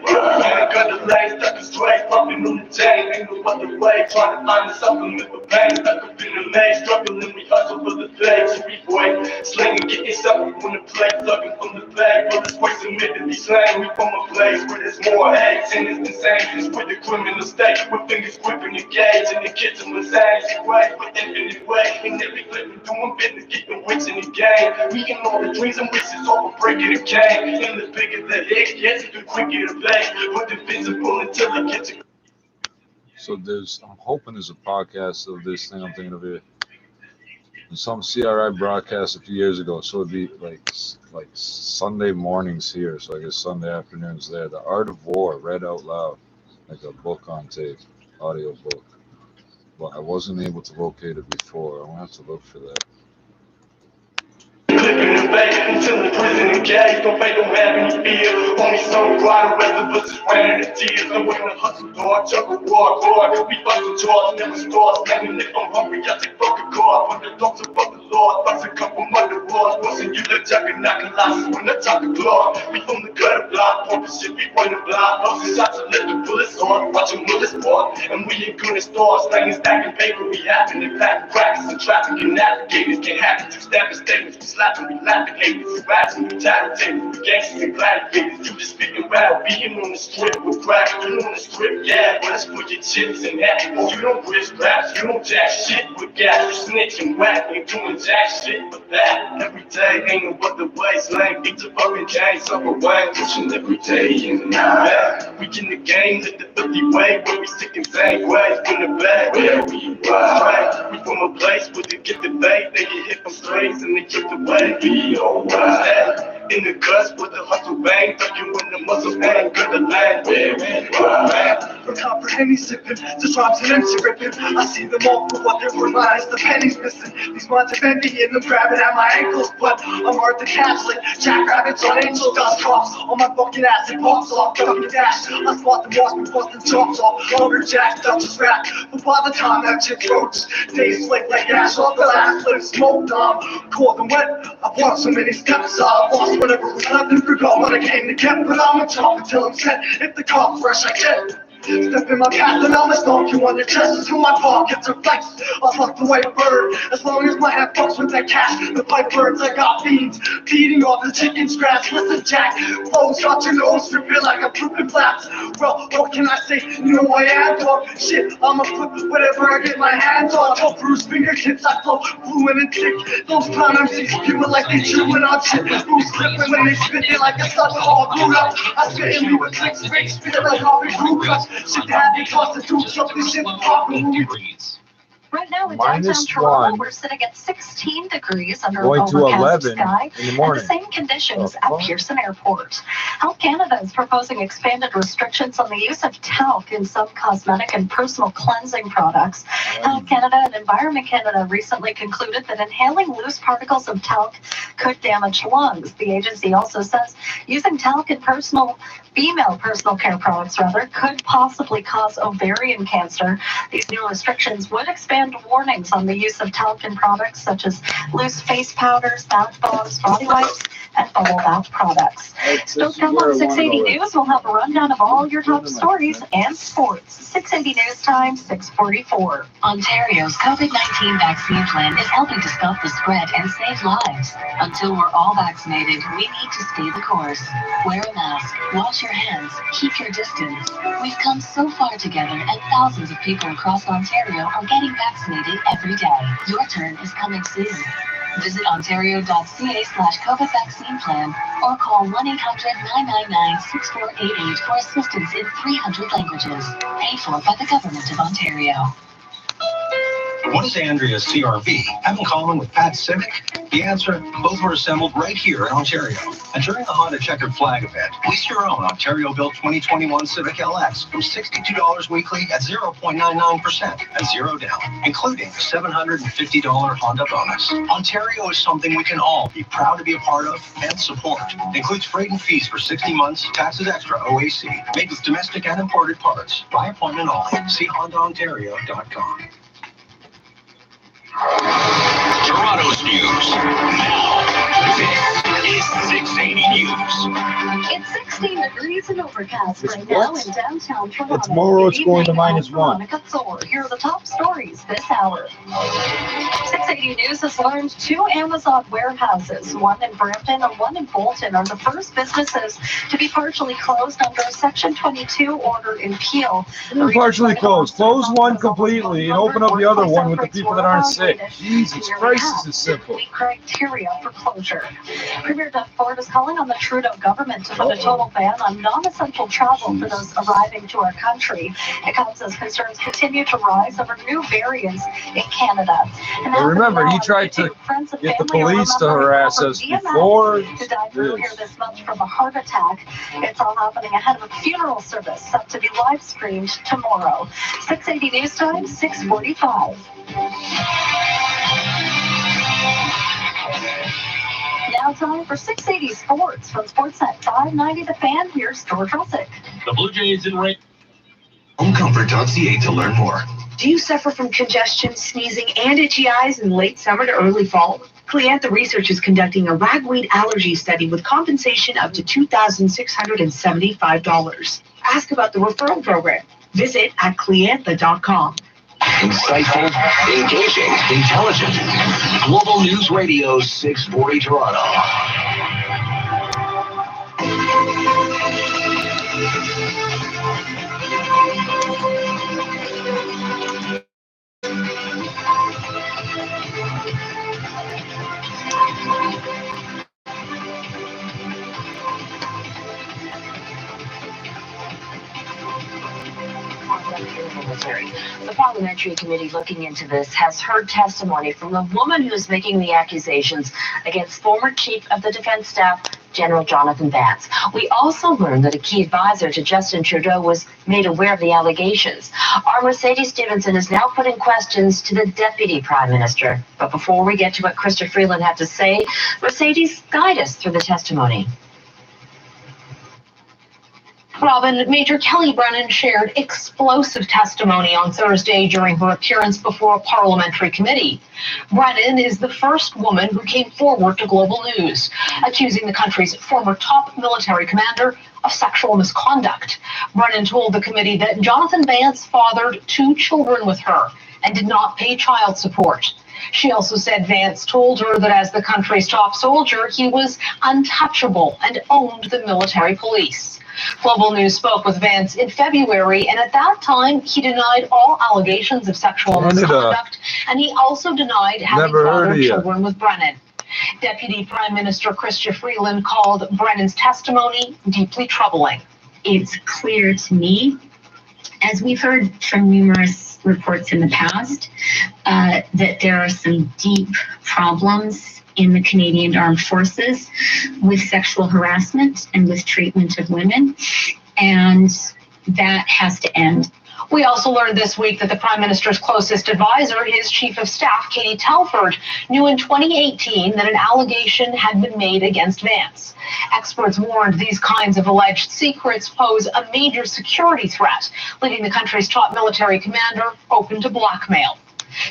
got the lane, stuck straight, pumping on the chain. Ain't no other way, trying to find the supplement for pain. Stuck up in the lane, struggling, we hustle for the thing. So we boy, slinging, getting something from the plate, plugging from the bag. Brothers way submit to be slain. We from a place where there's more hate, and it's insane. It's with the criminal state, with fingers gripping the gauge, and the kitchen was angry, way, but infinite way. And every flipping, doing business, getting wits in the game. We can all the dreams and wishes over breaking the game. And the bigger the hit gets, the quicker the play. Put the visible until it gets it. So I'm hoping there's a podcast of this thing I'm thinking of here. There's some CRI broadcast a few years ago, so it'd be like Sunday mornings here, so I guess Sunday afternoons there. The Art of War, read out loud, like a book on tape, audio book. But I wasn't able to locate it before. I'm gonna have to look for that. Flipping the face until the prison and cage. Don't fake, don't have any fear. Only some cry, the rest of us is running the tears. No way to hustle, dog, chuckle, war, guard. We bustin' jaws, never start. Slamming if I'm hungry, I take fucking guard. Put the thoughts above the Lord, bust a couple mother walls. Bustin' you the juggernaut, colossus when I talk the claw. We from the gutter block, pumping shit, we run the block. Bustin' shots to let the bullets off, watching bullets fall. And we ain't good at stars, slanging, stacking paper. We happen to pack crackers and traffic and navigators. Can't happen to stabbing statements, we slap. We laughing, haters, we rapping, we tattletating, we gangsters and gladiators. You just speaking rattle, being on the strip with crack. You on the strip, yeah, but it's for your chips and that. Oh, you don't risk raps, you don't jack shit with gas. You snitch and whack, ain't doing jack shit with that. Every day, ain't no other way. Slang beats a fucking gang, suffer way. Pushing every day and night. We in the game, hit the 50 way, where we sick and same ways. From the bag, where we ride. We from a place where they get the bait, they get hit from strays and they drift away. Be alright. In the guts with the hustle bang, ducking when the muscle hang, good the land. Where we ride. For comprehending sipping, just drops and empty ripping. I see them all for what they're providing, the pennies missing. These minds of envy and them grabbing at my ankles, but I'm hard to catch like jackrabbits on angel dust drops. On my fucking ass, it pops off, ducking dash. I spot the watch me busting chops off. Longer jack, Dutch's rap. But by the time that chick goes, days slick like ash off the last live smoked on. Cold and wet, I've walked so many steps, I lost whatever was left and forgot what I came to get. But I'ma talk until I'm set. If the call fresh, I get. Step in my path and I'ma stomp you on your chest until my pockets are flexed. I'll fuck the white bird as long as my head fucks with that cash. The pipe birds I got beans, feeding off the chicken scratch. Listen, Jack, flows out your nose, strip it like a pooping flaps. Well, what can I say? You know I am, dog. Shit, I'ma flip whatever I get my hands on. I'll bruise fingertips, I flow fluent and thick. Those clown MCs people like they chewing on shit. Who's slipping when they spit it like a sucker all glued up. I spit in me with 6 rings, spit it like coffee brew cups. Shit that they toss the truth, something shit popping degrees. Right now in -1, downtown Toronto, we're sitting at 16 degrees under going an to overcast 11 sky, in the morning. and the same conditions at Pearson Airport. Health Canada is proposing expanded restrictions on the use of talc in some cosmetic and personal cleansing products. Health Canada and Environment Canada recently concluded that inhaling loose particles of talc could damage lungs. The agency also says using talc in female personal care products could possibly cause ovarian cancer. These new restrictions would expand warnings on the use of talc in products such as loose face powders, bath bombs, body wipes, and bubble bath products. Still come on 680 News. We'll have a rundown of all your top stories and sports. 680 News Time, 6:44. Ontario's COVID-19 vaccine plan is helping to stop the spread and save lives. Until we're all vaccinated, we need to stay the course. Wear a mask, wash your hands, keep your distance. We've come so far together, and thousands of people across Ontario are getting vaccinated every day. Your turn is coming soon. Visit ontario.ca/COVID vaccine plan or call 1-800-999-6488 for assistance in 300 languages. Paid for by the Government of Ontario. What does Andrea's CRV have in common with Pat's Civic? The answer, both were assembled right here in Ontario. And during the Honda Checkered Flag event, lease your own Ontario-built 2021 Civic LX from $62 weekly at 0.99% and zero down, including a $750 Honda bonus. Ontario is something we can all be proud to be a part of and support. It includes freight and fees for 60 months, taxes extra OAC, made with domestic and imported parts, by appointment only. See HondaOntario.com. Toronto's news. Now, this is 680 News. It's 16 degrees and overcast right now in downtown Toronto. Tomorrow it's going to -1. Here are the top stories this hour. 680 News has learned 2 Amazon warehouses, one in Brampton and one in Bolton, are the first businesses to be partially closed under a Section 22 order in Peel. Partially closed. Close one completely and open up the other one with the people that aren't sick. Jesus Christ, this is simple. Criteria for closure. Premier Doug Ford is calling on the Trudeau government to put a total ban on non-essential travel for those arriving to our country. It comes as concerns continue to rise over new variants in Canada. And remember, he tried to get the police to harass us before. Who died earlier this month from a heart attack. It's all happening ahead of a funeral service set to be live streamed tomorrow. 680 News Time, 6:45. Now time for 680 Sports from Sportsnet 590 The Fan. Here's George Russick. The Blue Jays in rank. Homecomfort.ca to learn more. Do you suffer from congestion, sneezing, and itchy eyes in late summer to early fall? Clientha Research is conducting a ragweed allergy study with compensation up to $2,675. Ask about the referral program. Visit at clientha.com. Insightful, engaging, intelligent. Global News Radio 640 Toronto. The parliamentary committee looking into this has heard testimony from the woman who is making the accusations against former Chief of the Defense Staff, General Jonathan Vance. We also learned that a key advisor to Justin Trudeau was made aware of the allegations. Our Mercedes Stevenson is now putting questions to the Deputy Prime Minister. But before we get to what Krista Freeland had to say, Mercedes, guide us through the testimony. Robin, Major Kelly Brennan shared explosive testimony on Thursday during her appearance before a parliamentary committee. Brennan is the first woman who came forward to Global News, accusing the country's former top military commander of sexual misconduct. Brennan told the committee that Jonathan Vance fathered 2 children with her and did not pay child support. She also said Vance told her that as the country's top soldier, he was untouchable and owned the military police. Global News spoke with Vance in February, and at that time, he denied all allegations of sexual misconduct, and he also denied having fathered children with Brennan. Deputy Prime Minister Krista Freeland called Brennan's testimony deeply troubling. It's clear to me, as we've heard from numerous reports in the past, that there are some deep problems in the Canadian Armed Forces with sexual harassment and with treatment of women, and that has to end. We also learned this week that the Prime Minister's closest advisor, his Chief of Staff, Katie Telford, knew in 2018 that an allegation had been made against Vance. Experts warned these kinds of alleged secrets pose a major security threat, leaving the country's top military commander open to blackmail.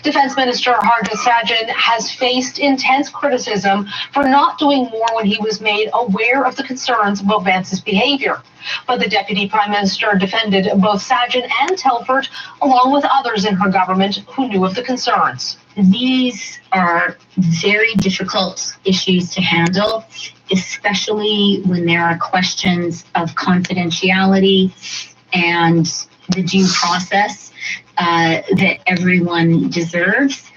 Defense Minister Harjit Sajjan has faced intense criticism for not doing more when he was made aware of the concerns about Vance's behavior. But the Deputy Prime Minister defended both Sajjan and Telford, along with others in her government who knew of the concerns. These are very difficult issues to handle, especially when there are questions of confidentiality and the due process that everyone deserves.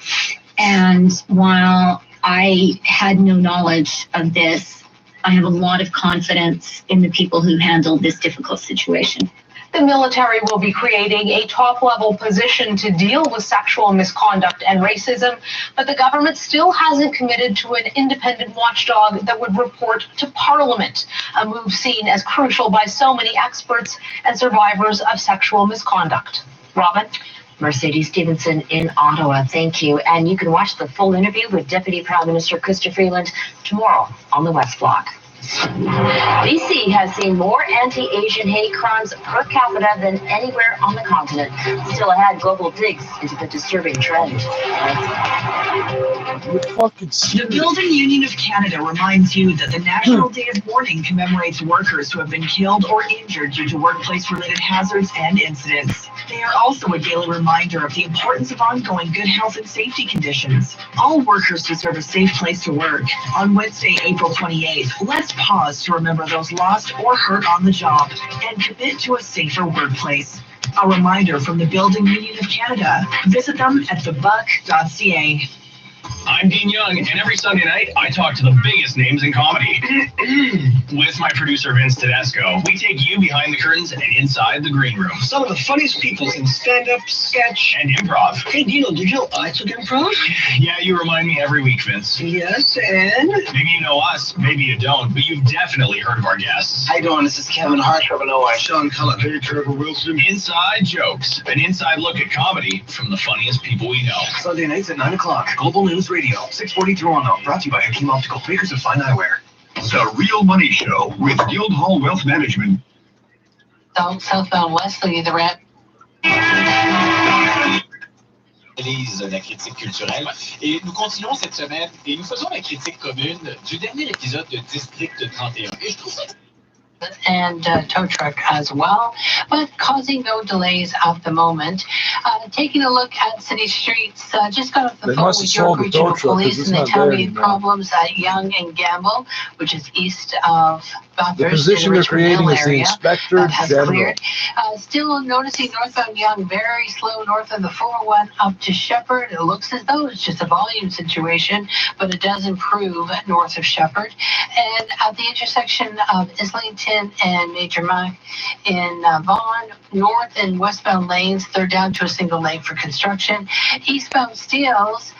And while I had no knowledge of this, I have a lot of confidence in the people who handled this difficult situation. The military will be creating a top-level position to deal with sexual misconduct and racism, but the government still hasn't committed to an independent watchdog that would report to Parliament, a move seen as crucial by so many experts and survivors of sexual misconduct. Robin? Mercedes Stevenson in Ottawa, thank you. And you can watch the full interview with Deputy Prime Minister Krista Freeland tomorrow on the West Block. BC has seen more anti-Asian hate crimes per capita than anywhere on the continent. Still ahead, Global digs into the disturbing trend. The Building Union of Canada reminds you that the National Day of Mourning commemorates workers who have been killed or injured due to workplace-related hazards and incidents. They are also a daily reminder of the importance of ongoing good health and safety conditions. All workers deserve a safe place to work. On Wednesday, April 28th, let's pause to remember those lost or hurt on the job and commit to a safer workplace. A reminder from the Building Union of Canada. Visit them at thebuck.ca. I'm Dean Young, and every Sunday night, I talk to the biggest names in comedy. With my producer, Vince Tedesco, we take you behind the curtains and inside the green room. Some of the funniest people in stand-up, sketch, and improv. Hey, Dino, did you know I took improv? Yeah, you remind me every week, Vince. Yes, and? Maybe you know us, maybe you don't, but you've definitely heard of our guests. How you doing? This is Kevin Hart, Trevor Noah, Sean Cullen, hey, Trevor Wilson. Inside Jokes, an inside look at comedy from the funniest people we know. Sunday nights at 9 o'clock, Global News Radio, 640 Toronto, brought to you by Hakeem Optical, makers of fine eyewear. The Real Money Show with Guildhall Wealth Management. Southbound Wesley, the rep. La critique culturelle. Et nous continuons cette semaine et nous faisons la critique commune du dernier épisode de District 31. Et je trouve ça... And tow truck as well, but causing no delays at the moment. Taking a look at city streets, just got off the phone with York Regional Police, and they tell me problems at Yonge and Gamble, which is east of the position they're creating is the Inspector General. Cleared. Still noticing northbound Yonge very slow north of the 401 up to Shepherd. It looks as though it's just a volume situation, but it does improve north of Shepherd. And at the intersection of Islington and Major Mac in Vaughan, north and westbound lanes, they're down to a single lane for construction. Eastbound Steeles,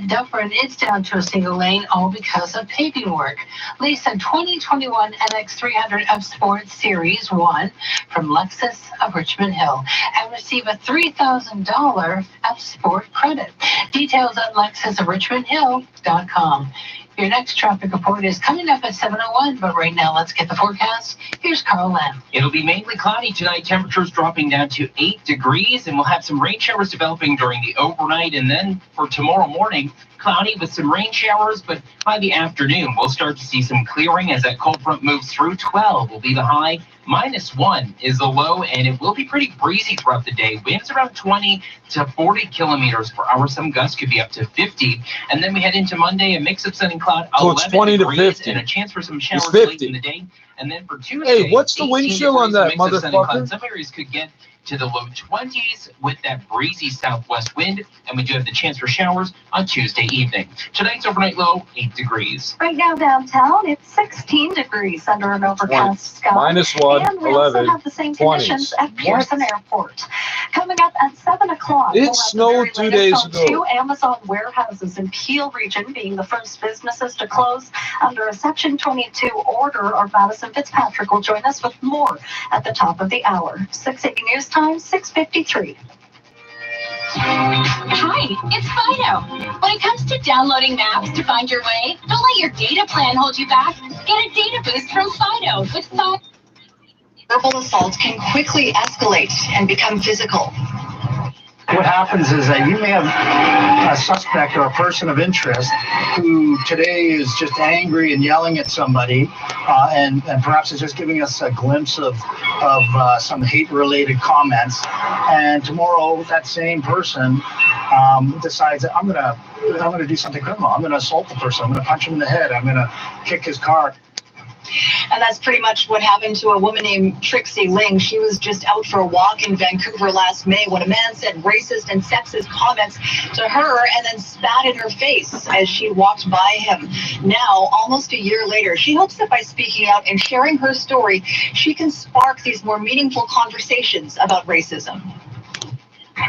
Dufferin is down to a single lane, all because of paving work. Lisa, 2021 NX300 F Sport Series 1 from Lexus of Richmond Hill and receive a $3,000 F Sport credit. Details at lexusofrichmondhill.com. Your next traffic report is coming up at 7:01, but right now let's get the forecast. Here's Carl Lamb. It'll be mainly cloudy tonight, temperatures dropping down to 8 degrees, and we'll have some rain showers developing during the overnight, and then for tomorrow morning, cloudy with some rain showers, but by the afternoon, we'll start to see some clearing as that cold front moves through. 12 will be the high, -1 is the low, and it will be pretty breezy throughout the day. Winds around 20 to 40 kilometers per hour. Some gusts could be up to 50. And then we head into Monday, a mix of sun and cloud, so it's 20 to 50. And a chance for some showers late in the day. And then for Tuesday, hey, what's the wind chill on that, motherfucker? Some areas could get to the low 20s with that breezy southwest wind, and we do have the chance for showers on Tuesday evening. Tonight's overnight low, 8 degrees. Right now downtown, it's 16 degrees under an overcast sky. -1, and we 11, also have the same 20s. conditions at Pearson Airport. Coming up at 7 o'clock, it we'll snowed 2 days ago. 2 Amazon warehouses in Peel region being the first businesses to close under a Section 22 order. Our Madison Fitzpatrick will join us with more at the top of the hour. 680 News Time, 6:53. Hi, it's Fido. When it comes to downloading maps to find your way, don't let your data plan hold you back. Get a data boost from Fido with Fido. Verbal assault can quickly escalate and become physical. What happens is that you may have a suspect or a person of interest who today is just angry and yelling at somebody, and perhaps is just giving us a glimpse of some hate-related comments. And tomorrow, that same person decides that I'm gonna do something criminal. I'm gonna assault the person. I'm gonna punch him in the head. I'm gonna kick his car. And that's pretty much what happened to a woman named Trixie Ling. She was just out for a walk in Vancouver last May when a man said racist and sexist comments to her and then spat in her face as she walked by him. Now, almost a year later, she hopes that by speaking out and sharing her story, she can spark these more meaningful conversations about racism.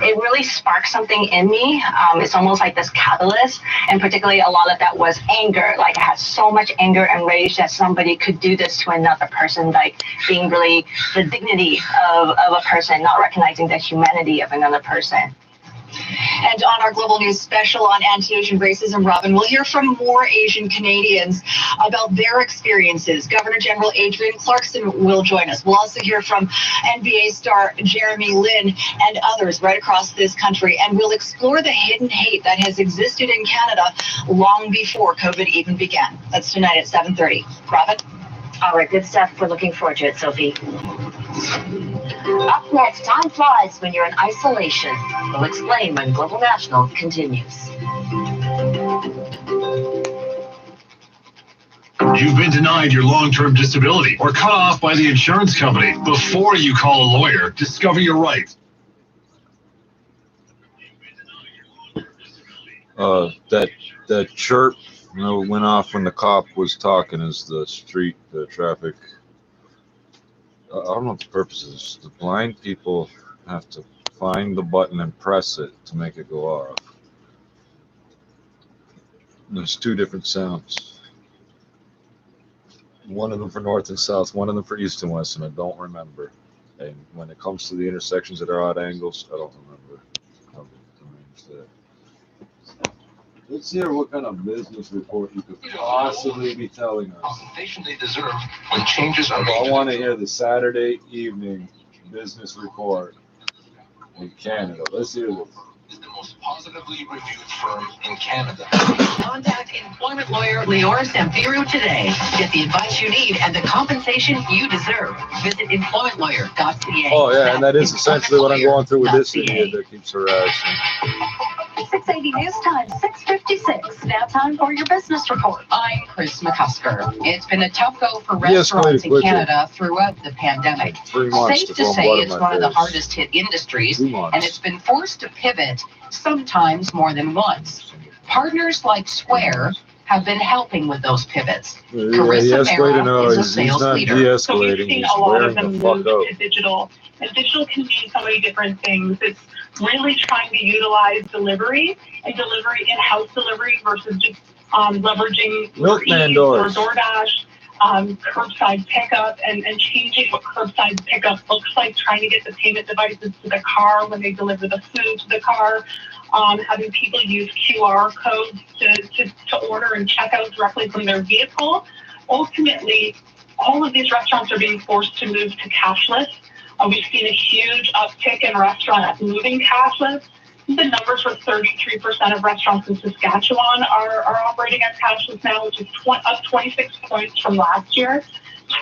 It really sparked something in me. It's almost like this catalyst, and particularly a lot of that was anger. Like I had so much anger and rage that somebody could do this to another person, like being really the dignity of a person, not recognizing the humanity of another person. And on our Global News special on anti-Asian racism, Robin, we'll hear from more Asian Canadians about their experiences. Governor General Adrian Clarkson will join us. We'll also hear from NBA star Jeremy Lin and others right across this country, and we'll explore the hidden hate that has existed in Canada long before COVID even began. That's tonight at 7:30. Robin? All right, good stuff. We're looking forward to it, Sophie. Up next, time flies when you're in isolation. We'll explain when Global National continues. You've been denied your long-term disability or cut off by the insurance company. Before you call a lawyer, discover your rights. That chirp went off when the cop was talking as the traffic. I don't know what the purpose is. The blind people have to find the button and press it to make it go off. And there's two different sounds. One of them for north and south, one of them for east and west, and I don't remember. And when it comes to the intersections that are odd angles, I don't remember how to arrange that. Let's hear what kind of business report you could possibly be telling us. Compensation they deserve when changes are made. I want to hear the Saturday evening business report in Canada. Let's hear this. Is the most positively reviewed firm in Canada. Contact employment lawyer Leora Sampiru today. Get the advice you need and the compensation you deserve. Visit employmentlawyer.ca. Oh yeah, and that is essentially what I'm going through with this idiot that keeps harassing. 680 News Time, 6:56. Now time for your business report. I'm Chris McCusker. It's been a tough go for restaurants in Canada throughout the pandemic. Safe to say it's one of the hardest hit industries, and it's been forced to pivot sometimes more than once. Partners like Square have been helping with those pivots. Carissa Mera is a sales leader. So we've seen a lot of them move to digital. And digital can mean so many different things. It's really trying to utilize delivery and delivery in-house delivery versus just leveraging Milkman or DoorDash, curbside pickup, and changing what curbside pickup looks like, trying to get the payment devices to the car when they deliver the food to the car, having people use QR codes to order and check out directly from their vehicle. Ultimately, all of these restaurants are being forced to move to cashless. We've seen a huge uptick in restaurants moving cashless. The numbers for 33% of restaurants in Saskatchewan are operating as cashless now, which is up 26 points from last year.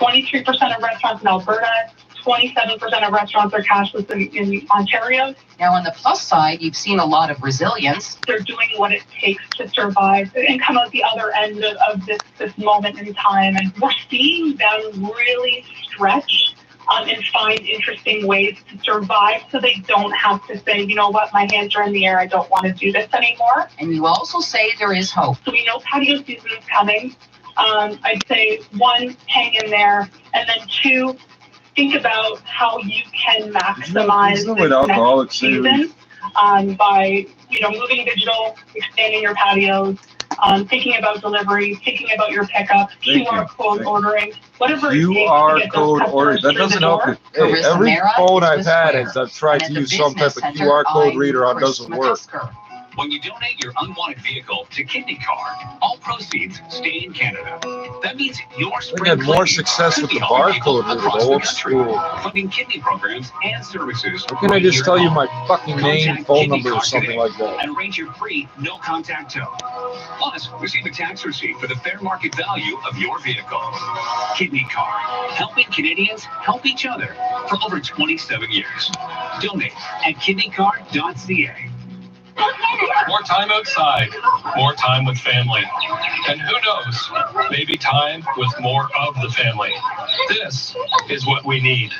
23% of restaurants in Alberta, 27% of restaurants are cashless in Ontario. Now, on the plus side, you've seen a lot of resilience. They're doing what it takes to survive and come out the other end of this moment in time. And we're seeing them really stretch and find interesting ways to survive so they don't have to say, you know what, my hands are in the air, I don't want to do this anymore. And you also say there is hope. So we know patio season is coming. I'd say, one, hang in there, and then two, think about how you can maximize the next season by moving digital, expanding your patios, thinking about delivery, thinking about your pickup, QR code ordering, whatever it takes to get those customers that doesn't help you. Hey, every phone I've had is I've tried to use some type of QR code reader on, doesn't work. When you donate your unwanted vehicle to Kidney Car, all proceeds stay in Canada. That means your spring had more success with the barcode reader, the old school. Funding kidney programs and services. Why can't I just tell you my fucking name, phone number, or something like that? And arrange your free no-contact tow. Plus, receive a tax receipt for the fair market value of your vehicle. Kidney Car, helping Canadians help each other for over 27 years. Donate at kidneycar.ca. More time outside, more time with family. And who knows, maybe time with more of the family. This is what we need.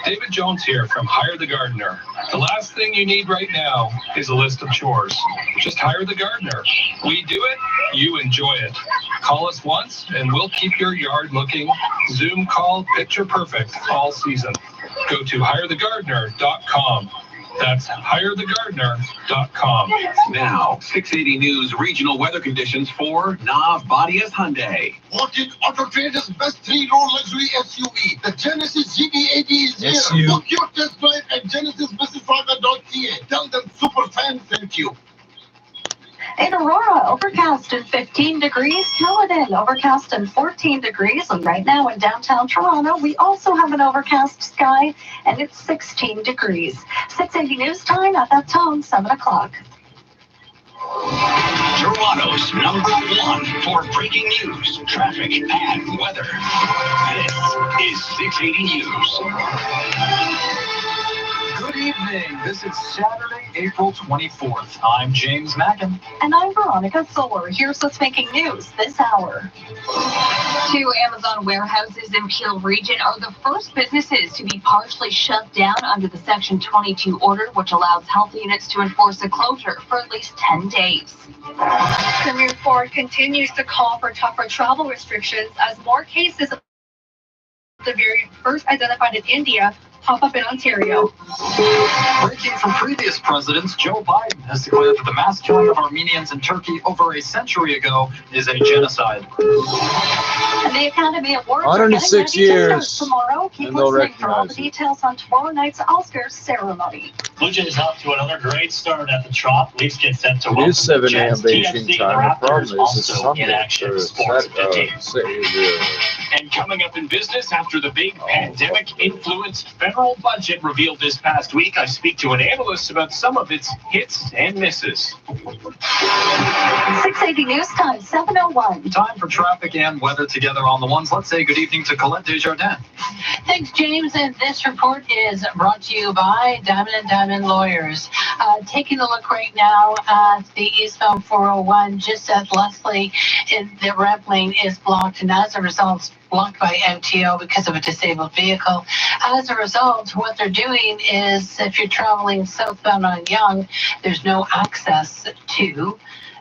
David Jones here from Hire the Gardener. The last thing you need right now is a list of chores. Just hire the gardener. We do it, you enjoy it. Call us once and we'll keep your yard looking Zoom call picture perfect all season. Go to hirethegardener.com. That's hirethegardener.com. Now, 680 News regional weather conditions for Nav Badias Hyundai. Wanted Auto Trader's best three-row luxury SUV. The Genesis GV80 is here. Book your test drive at genesismississauga.ca. Tell them Super fan sent you. In Aurora, overcast and 15 degrees. Caledon, overcast and 14 degrees. And right now in downtown Toronto, we also have an overcast sky, and it's 16 degrees. 680 news time at that time, 7 o'clock. Toronto's #1 for breaking news, traffic, and weather. This is 680 News. Good evening. This is Saturday, April 24th. I'm James Mackin. And I'm Veronica Solar. Here's what's making news this hour. 2 Amazon warehouses in Peel Region are the first businesses to be partially shut down under the Section 22 order, which allows health units to enforce a closure for at least 10 days. Premier Ford continues to call for tougher travel restrictions as more cases of the variant first identified in India pop up in Ontario. Breaking from previous presidents, Joe Biden has declared that the mass killing of Armenians in Turkey over a century ago is a genocide. And the Academy Awards 106 years. Tomorrow. Keep listening for all the details on tomorrow night's Oscars ceremony. Blue Jays off to another great start at the Trop. Leafs get set to It is 7 a.m. Beijing TFC, time. The problem is it's also in Sunday. action. Sports 15. And coming up in business after the big pandemic-influenced federal budget revealed this past week, I speak to an analyst about some of its hits and misses. 680 news time, 7:01. Time for traffic and weather together on the ones. Let's say good evening to Colette Desjardins. Thanks, James. And this report is brought to you by Diamond & Diamond Lawyers. Taking a look right now at the eastbound 401, just as Leslie, the ramp lane is blocked, and as a result, blocked by MTO because of a disabled vehicle. As a result, what they're doing is, if you're traveling southbound on Yonge, there's no access to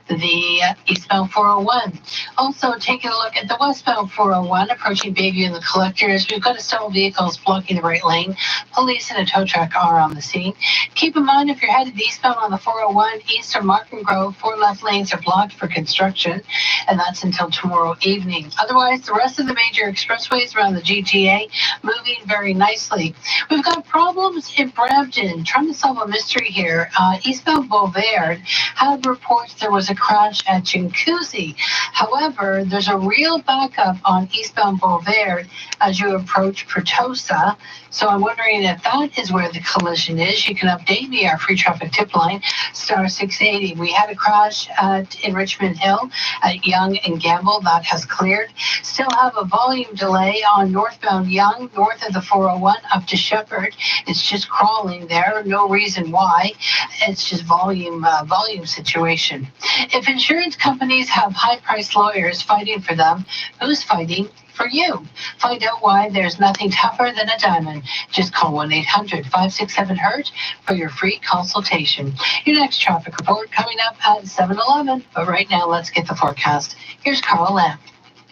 the eastbound 401. Also, taking a look at the westbound 401, approaching Bayview and the Collectors, we've got several vehicles blocking the right lane. Police and a tow truck are on the scene. Keep in mind, if you're headed eastbound on the 401, east of Markham Grove, 4 left lanes are blocked for construction, and that's until tomorrow evening. Otherwise, the rest of the major expressways around the GTA moving very nicely. We've got problems in Brampton, trying to solve a mystery here. Eastbound Bovaird had reports there was a crash at Chinguacousy. However, there's a real backup on eastbound Bovaird as you approach Pretosa. So I'm wondering if that is where the collision is. You can update me, our free traffic tip line, star 680. We had a crash in Richmond Hill at Yonge and Gamble. That has cleared. Still have a volume delay on northbound Yonge, north of the 401 up to Shepherd. It's just crawling there. No reason why. It's just volume situation. If insurance companies have high-priced lawyers fighting for them, who's fighting for you? Find out why there's nothing tougher than a diamond. Just call 1-800-567-HURT for your free consultation. Your next traffic report coming up at 7:11. But right now, let's get the forecast. Here's Carl Lamb.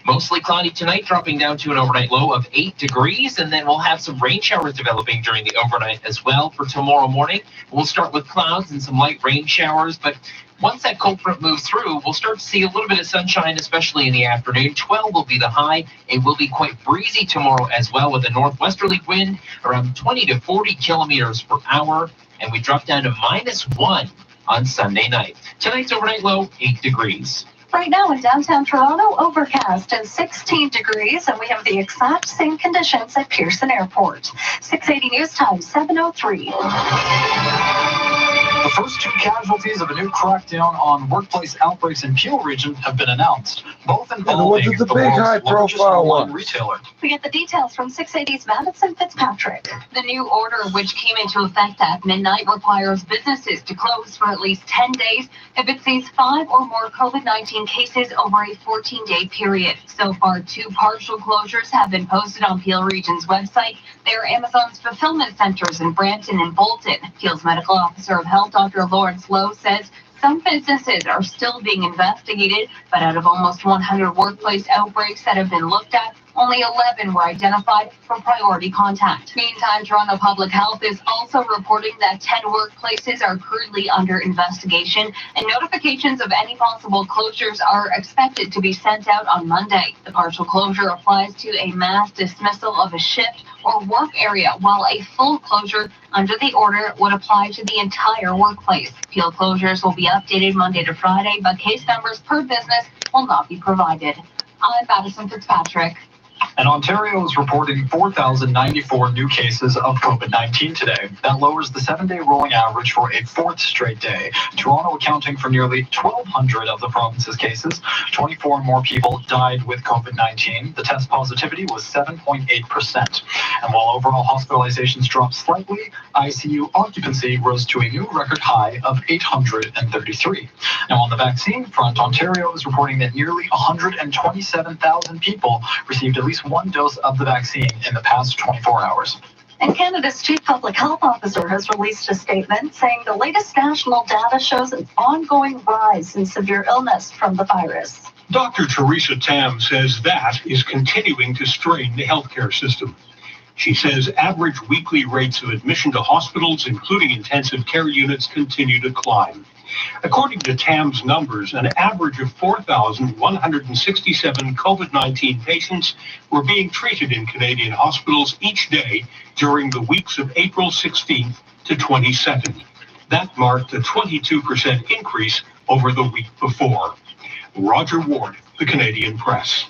Mostly cloudy tonight, dropping down to an overnight low of 8 degrees, and then we'll have some rain showers developing during the overnight as well for tomorrow morning. We'll start with clouds and some light rain showers, but once that cold front moves through, we'll start to see a little bit of sunshine, especially in the afternoon. 12 will be the high. It will be quite breezy tomorrow as well, with a northwesterly wind around 20 to 40 kilometers per hour, and we drop down to -1 on Sunday night. Tonight's overnight low, 8 degrees. Right now in downtown Toronto, overcast and 16 degrees, and we have the exact same conditions at Pearson Airport. 680 news time, 7:03. The first 2 casualties of a new crackdown on workplace outbreaks in Peel Region have been announced, both involving the world's largest online retailer. We get the details from 680's Madison Fitzpatrick. The new order, which came into effect at midnight, requires businesses to close for at least 10 days if it sees 5 or more COVID-19 cases over a 14-day period. So far, 2 partial closures have been posted on Peel Region's website. They are Amazon's fulfillment centers in Brampton and Bolton. Peel's medical officer of health, Dr. Lawrence Lowe, says some businesses are still being investigated, but out of almost 100 workplace outbreaks that have been looked at, Only 11 were identified for priority contact. Meantime, Toronto Public Health is also reporting that 10 workplaces are currently under investigation, and notifications of any possible closures are expected to be sent out on Monday. The partial closure applies to a mass dismissal of a shift or work area, while a full closure under the order would apply to the entire workplace. Field closures will be updated Monday to Friday, but case numbers per business will not be provided. I'm Madison Fitzpatrick. And Ontario is reporting 4,094 new cases of COVID-19 today. That lowers the 7-day rolling average for a fourth straight day. Toronto accounting for nearly 1,200 of the province's cases. 24 more people died with COVID-19. The test positivity was 7.8%. And while overall hospitalizations dropped slightly, ICU occupancy rose to a new record high of 833. Now on the vaccine front, Ontario is reporting that nearly 127,000 people received at least one dose of the vaccine in the past 24 hours. And Canada's Chief Public Health Officer has released a statement saying the latest national data shows an ongoing rise in severe illness from the virus. Dr. Theresa Tam says that is continuing to strain the healthcare system. She says average weekly rates of admission to hospitals, including intensive care units, continue to climb. According to TAM's numbers, an average of 4,167 COVID-19 patients were being treated in Canadian hospitals each day during the weeks of April 16th to 22nd. That marked a 22% increase over the week before. Roger Ward, The Canadian Press.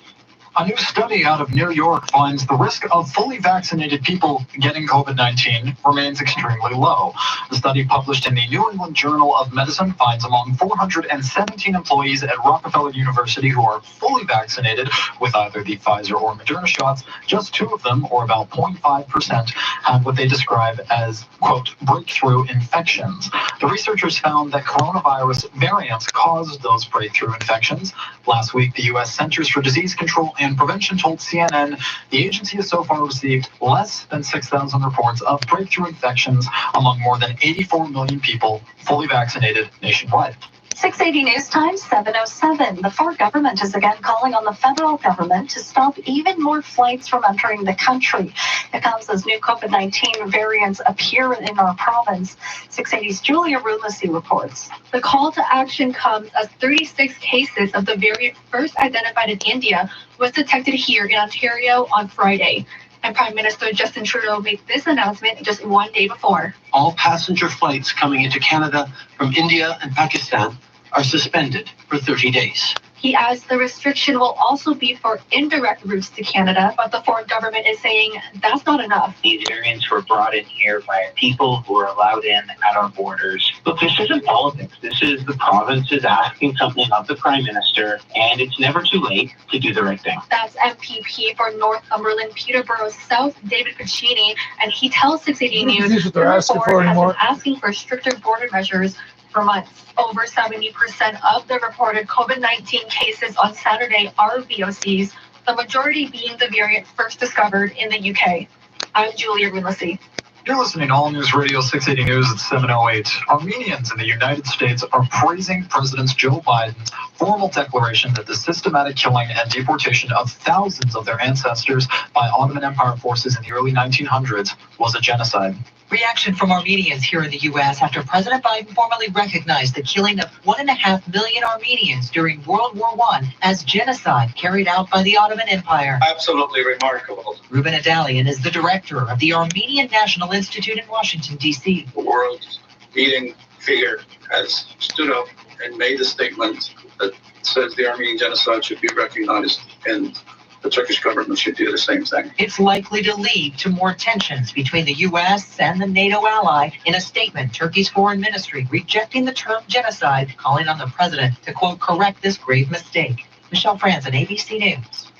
A new study out of New York finds the risk of fully vaccinated people getting COVID-19 remains extremely low. The study published in the New England Journal of Medicine finds among 417 employees at Rockefeller University who are fully vaccinated with either the Pfizer or Moderna shots, just 2 of them, or about 0.5%, had what they describe as, quote, breakthrough infections. The researchers found that coronavirus variants caused those breakthrough infections. Last week, the U.S. Centers for Disease Control and Prevention told CNN the agency has so far received less than 6,000 reports of breakthrough infections among more than 84 million people fully vaccinated nationwide. 680 News Time, 7:07. The Ford government is again calling on the federal government to stop even more flights from entering the country. It comes as new COVID-19 variants appear in our province. 680's Julia Rulissi reports. The call to action comes as 36 cases of the variant first identified in India was detected here in Ontario on Friday. And Prime Minister Justin Trudeau made this announcement just one day before. All passenger flights coming into Canada from India and Pakistan are suspended for 30 days. He adds the restriction will also be for indirect routes to Canada, but the Ford government is saying that's not enough. These variants were brought in here by people who are allowed in at our borders. Look, this isn't politics. This is the provinces asking something of the Prime Minister, and it's never too late to do the right thing. That's MPP for Northumberland Peterborough South, David Piccini, and he tells 680 News the Ford has been asking for stricter border measures for months. Over 70% of the reported COVID-19 cases on Saturday are VOCs, the majority being the variant first discovered in the UK. I'm Julia Rulissi. You're listening to All News Radio 680 News at 7:08. Armenians in the United States are praising President Joe Biden's formal declaration that the systematic killing and deportation of thousands of their ancestors by Ottoman Empire forces in the early 1900s was a genocide. Reaction from Armenians here in the U.S. after President Biden formally recognized the killing of 1.5 million Armenians during World War I as genocide carried out by the Ottoman Empire. Absolutely remarkable. Ruben Adalian is the director of the Armenian National Institute in Washington, D.C. The world's leading figure has stood up and made a statement that says the Armenian genocide should be recognized, and the Turkish government should do the same thing. It's likely to lead to more tensions between the U.S. and the NATO ally. In a statement, Turkey's foreign ministry rejecting the term genocide, calling on the president to, quote, correct this grave mistake. Michelle Franzen, ABC News.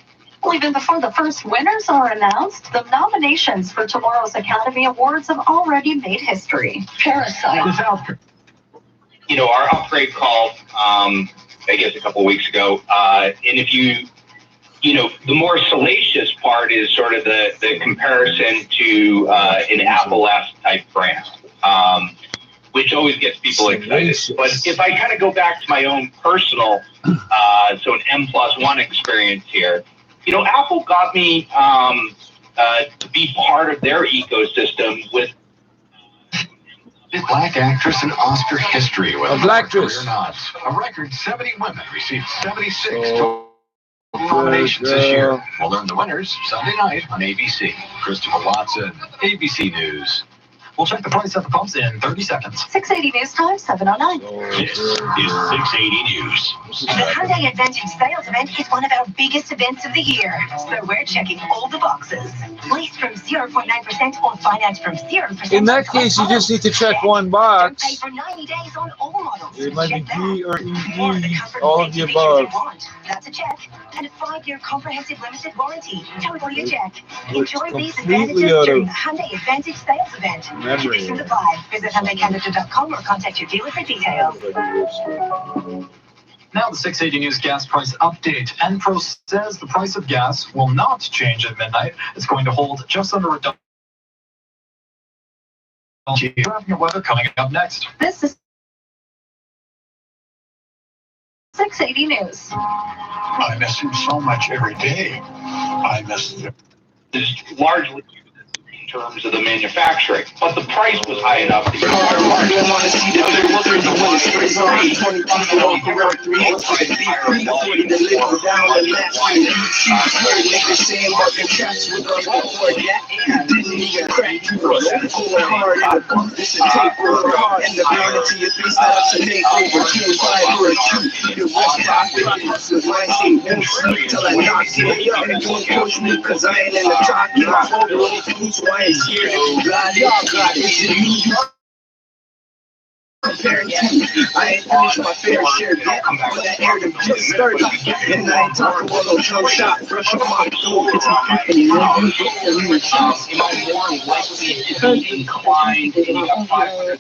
Well, even before the first winners are announced, the nominations for tomorrow's Academy Awards have already made history. Parasite. You know, our upgrade call, I guess a couple of weeks ago, and if you know, the more salacious part is sort of the comparison to an Apple-esque type brand, which always gets people excited. But if I kind of go back to my own personal, so an M+1 experience here, Apple got me to be part of their ecosystem with Black actress in Oscar history. A black actress. A record 70 women received 76 total nominations this year. We'll learn the winners Sunday night on ABC. Christopher Watson, ABC News. We'll check the price at the pumps in 30 seconds. 680 News Time, 7:09. This is 680 News. The Hyundai Advantage Sales Event is one of our biggest events of the year, so we're checking all the boxes. Lease from 0.9% or finance from 0%. In that case, you just need to check one box. Pay for 90 days on all models. It might be D or ED, all of the above. That's a check. And a 5-year comprehensive limited warranty. Totally a check. Looks Enjoy these completely advantages out during of the Hyundai Advantage Sales Event. memory. Conditions apply. Visit HyundaiCanada.com or contact your dealer for details. Now the 680 News gas price update. Enpro says the price of gas will not change at midnight. It's going to hold just under $1. Traffic and weather coming up next. This is 680 News. I miss him so much every day. I miss him. is largely in terms of the manufacturing, but the price was high enough that I ain't finished my fair share yet, but that air them just started. And I ain't talking about no drum shot, brush up my door, it's a and you know you get the new shots. more likely to be inclined in a $500,000